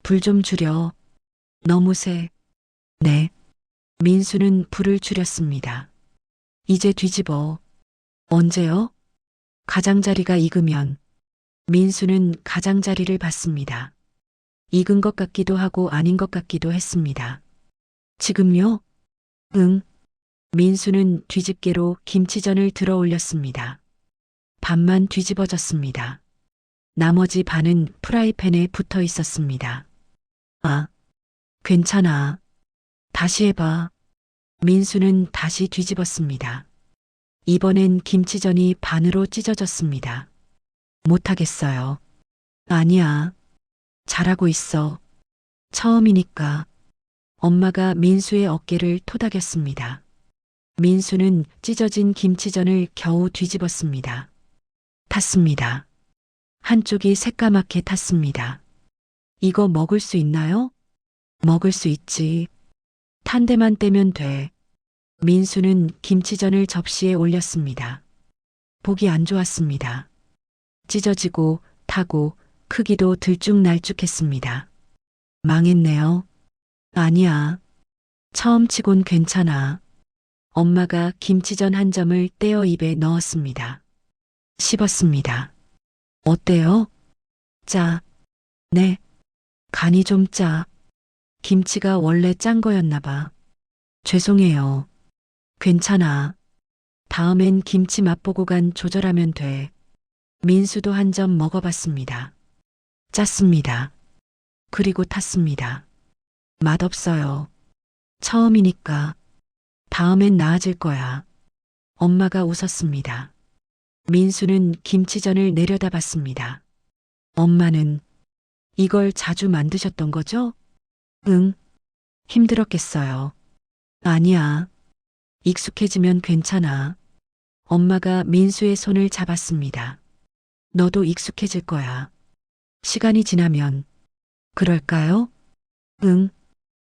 불 좀 줄여. 너무 세. 네. 민수는 불을 줄였습니다. 이제 뒤집어. 언제요? 가장자리가 익으면. 민수는 가장자리를 봤습니다. 익은 것 같기도 하고 아닌 것 같기도 했습니다. 지금요? 응. 민수는 뒤집개로 김치전을 들어 올렸습니다. 반만 뒤집어졌습니다. 나머지 반은 프라이팬에 붙어 있었습니다. 아, 괜찮아. 다시 해봐. 민수는 다시 뒤집었습니다. 이번엔 김치전이 반으로 찢어졌습니다. 못하겠어요. 아니야. 잘하고 있어. 처음이니까. 엄마가 민수의 어깨를 토닥였습니다. 민수는 찢어진 김치전을 겨우 뒤집었습니다. 탔습니다. 한쪽이 새까맣게 탔습니다. 이거 먹을 수 있나요? 먹을 수 있지. 탄 데만 떼면 돼. 민수는 김치전을 접시에 올렸습니다. 보기 안 좋았습니다. 찢어지고 타고 크기도 들쭉날쭉했습니다. 망했네요. 아니야. 처음 치곤 괜찮아. 엄마가 김치전 한 점을 떼어 입에 넣었습니다. 씹었습니다. 어때요? 짜. 네. 간이 좀 짜. 김치가 원래 짠 거였나 봐. 죄송해요. 괜찮아. 다음엔 김치 맛보고 간 조절하면 돼. 민수도 한 점 먹어봤습니다. 짰습니다. 그리고 탔습니다. 맛없어요. 처음이니까. 다음엔 나아질 거야. 엄마가 웃었습니다. 민수는 김치전을 내려다봤습니다. 엄마는 이걸 자주 만드셨던 거죠? 응. 힘들었겠어요. 아니야. 익숙해지면 괜찮아. 엄마가 민수의 손을 잡았습니다. 너도 익숙해질 거야. 시간이 지나면. 그럴까요? 응.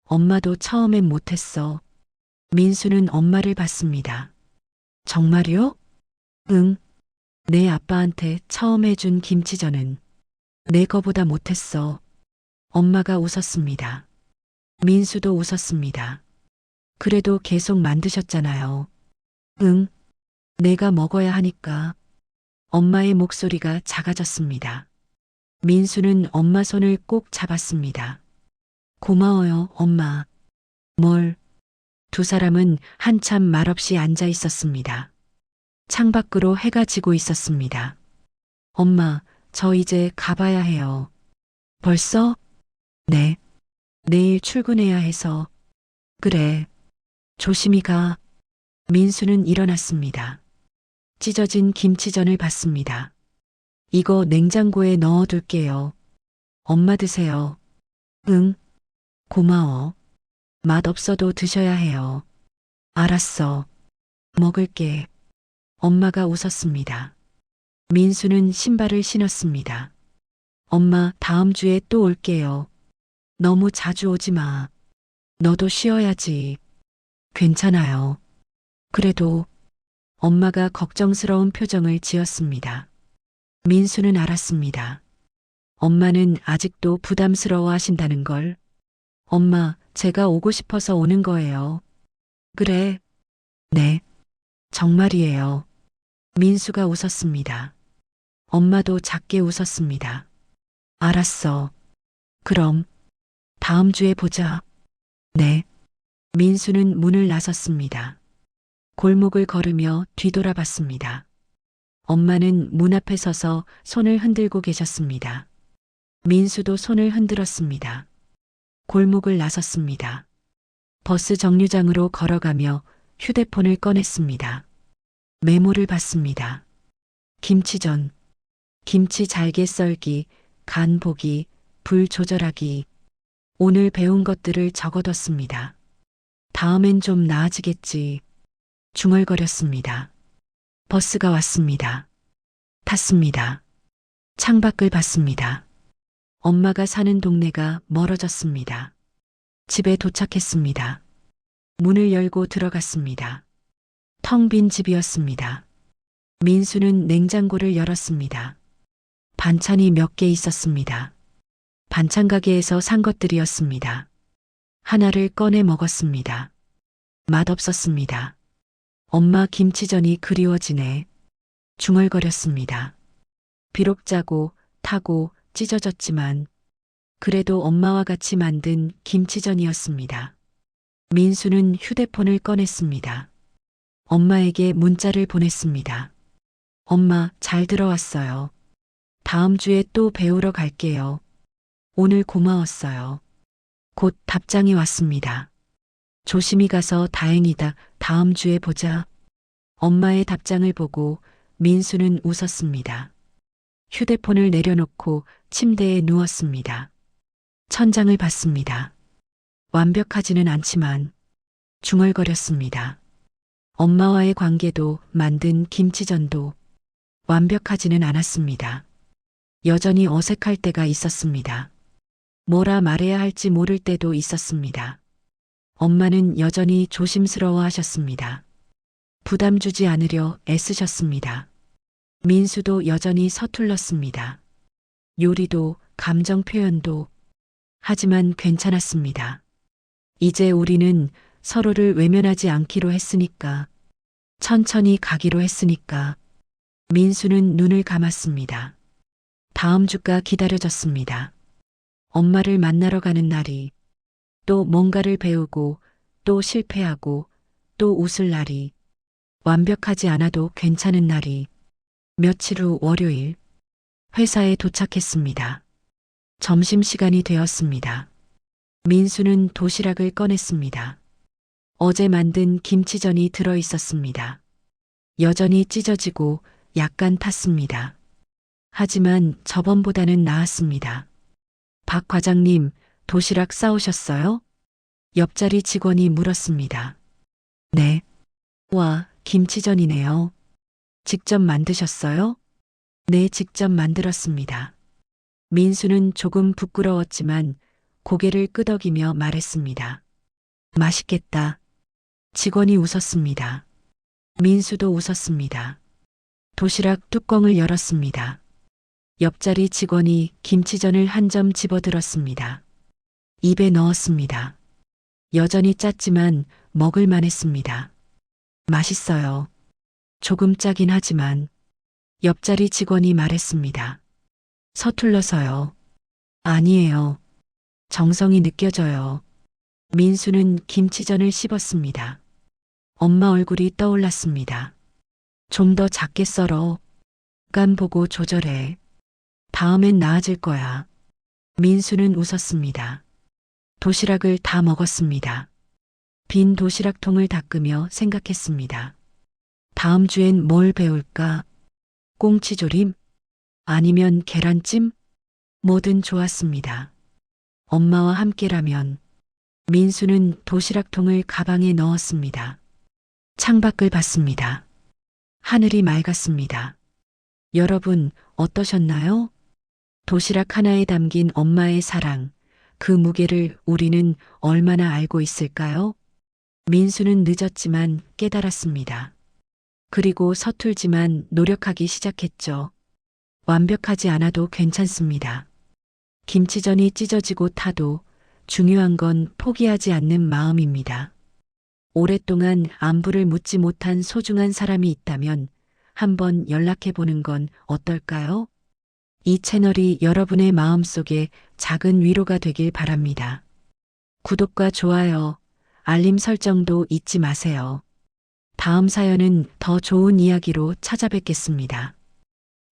엄마도 처음엔 못했어. 민수는 엄마를 봤습니다. 정말요? 응. 내 아빠한테 처음 해준 김치전은 내 거보다 못했어. 엄마가 웃었습니다. 민수도 웃었습니다. 그래도 계속 만드셨잖아요. 응. 내가 먹어야 하니까. 엄마의 목소리가 작아졌습니다. 민수는 엄마 손을 꼭 잡았습니다. 고마워요, 엄마. 뭘? 두 사람은 한참 말없이 앉아 있었습니다. 창밖으로 해가 지고 있었습니다. 엄마, 저 이제 가봐야 해요. 벌써? 네. 내일 출근해야 해서. 그래. 조심히 가. 민수는 일어났습니다. 찢어진 김치전을 봤습니다. 이거 냉장고에 넣어둘게요. 엄마 드세요. 응. 고마워. 맛 없어도 드셔야 해요. 알았어. 먹을게. 엄마가 웃었습니다. 민수는 신발을 신었습니다. 엄마, 다음 주에 또 올게요. 너무 자주 오지 마. 너도 쉬어야지. 괜찮아요. 그래도 엄마가 걱정스러운 표정을 지었습니다. 민수는 알았습니다. 엄마는 아직도 부담스러워 하신다는 걸. 엄마, 제가 오고 싶어서 오는 거예요. 그래. 네. 정말이에요. 민수가 웃었습니다. 엄마도 작게 웃었습니다. 알았어. 그럼 다음 주에 보자. 네. 민수는 문을 나섰습니다. 골목을 걸으며 뒤돌아봤습니다. 엄마는 문 앞에 서서 손을 흔들고 계셨습니다. 민수도 손을 흔들었습니다. 골목을 나섰습니다. 버스 정류장으로 걸어가며 휴대폰을 꺼냈습니다. 메모를 봤습니다. 김치전, 김치 잘게 썰기, 간 보기, 불 조절하기. 오늘 배운 것들을 적어뒀습니다. 다음엔 좀 나아지겠지. 중얼거렸습니다. 버스가 왔습니다. 탔습니다. 창밖을 봤습니다. 엄마가 사는 동네가 멀어졌습니다. 집에 도착했습니다. 문을 열고 들어갔습니다. 텅 빈 집이었습니다. 민수는 냉장고를 열었습니다. 반찬이 몇 개 있었습니다. 반찬 가게에서 산 것들이었습니다. 하나를 꺼내 먹었습니다. 맛없었습니다. 엄마 김치전이 그리워지네. 중얼거렸습니다. 비록 짜고 타고 찢어졌지만 그래도 엄마와 같이 만든 김치전이었습니다. 민수는 휴대폰을 꺼냈습니다. 엄마에게 문자를 보냈습니다. 엄마, 잘 들어왔어요. 다음 주에 또 배우러 갈게요. 오늘 고마웠어요. 곧 답장이 왔습니다. 조심히 가서 다행이다. 다음 주에 보자. 엄마의 답장을 보고 민수는 웃었습니다. 휴대폰을 내려놓고 침대에 누웠습니다. 천장을 봤습니다. 완벽하지는 않지만 중얼거렸습니다. 엄마와의 관계도 만든 김치전도 완벽하지는 않았습니다. 여전히 어색할 때가 있었습니다. 뭐라 말해야 할지 모를 때도 있었습니다. 엄마는 여전히 조심스러워 하셨습니다. 부담 주지 않으려 애쓰셨습니다. 민수도 여전히 서툴렀습니다. 요리도 감정 표현도. 하지만 괜찮았습니다. 이제 우리는 서로를 외면하지 않기로 했으니까. 천천히 가기로 했으니까. 민수는 눈을 감았습니다. 다음 주가 기다려졌습니다. 엄마를 만나러 가는 날이, 또 뭔가를 배우고, 또 실패하고, 또 웃을 날이, 완벽하지 않아도 괜찮은 날이. 며칠 후 월요일, 회사에 도착했습니다. 점심시간이 되었습니다. 민수는 도시락을 꺼냈습니다. 어제 만든 김치전이 들어 있었습니다. 여전히 찢어지고 약간 탔습니다. 하지만 저번보다는 나았습니다. 박 과장님, 도시락 싸오셨어요? 옆자리 직원이 물었습니다. 네. 와, 김치전이네요. 직접 만드셨어요? 네, 직접 만들었습니다. 민수는 조금 부끄러웠지만 고개를 끄덕이며 말했습니다. 맛있겠다. 직원이 웃었습니다. 민수도 웃었습니다. 도시락 뚜껑을 열었습니다. 옆자리 직원이 김치전을 한 점 집어들었습니다. 입에 넣었습니다. 여전히 짰지만 먹을만 했습니다. 맛있어요. 조금 짜긴 하지만. 옆자리 직원이 말했습니다. 서툴러서요. 아니에요. 정성이 느껴져요. 민수는 김치전을 씹었습니다. 엄마 얼굴이 떠올랐습니다. 좀 더 작게 썰어. 간 보고 조절해. 다음엔 나아질 거야. 민수는 웃었습니다. 도시락을 다 먹었습니다. 빈 도시락통을 닦으며 생각했습니다. 다음 주엔 뭘 배울까? 꽁치조림? 아니면 계란찜? 뭐든 좋았습니다. 엄마와 함께라면. 민수는 도시락통을 가방에 넣었습니다. 창밖을 봤습니다. 하늘이 맑았습니다. 여러분, 어떠셨나요? 도시락 하나에 담긴 엄마의 사랑, 그 무게를 우리는 얼마나 알고 있을까요? 민수는 늦었지만 깨달았습니다. 그리고 서툴지만 노력하기 시작했죠. 완벽하지 않아도 괜찮습니다. 김치전이 찢어지고 타도 중요한 건 포기하지 않는 마음입니다. 오랫동안 안부를 묻지 못한 소중한 사람이 있다면 한번 연락해 보는 건 어떨까요? 이 채널이 여러분의 마음속에 작은 위로가 되길 바랍니다. 구독과 좋아요, 알림 설정도 잊지 마세요. 다음 사연은 더 좋은 이야기로 찾아뵙겠습니다.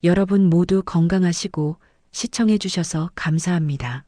여러분 모두 건강하시고 시청해 주셔서 감사합니다.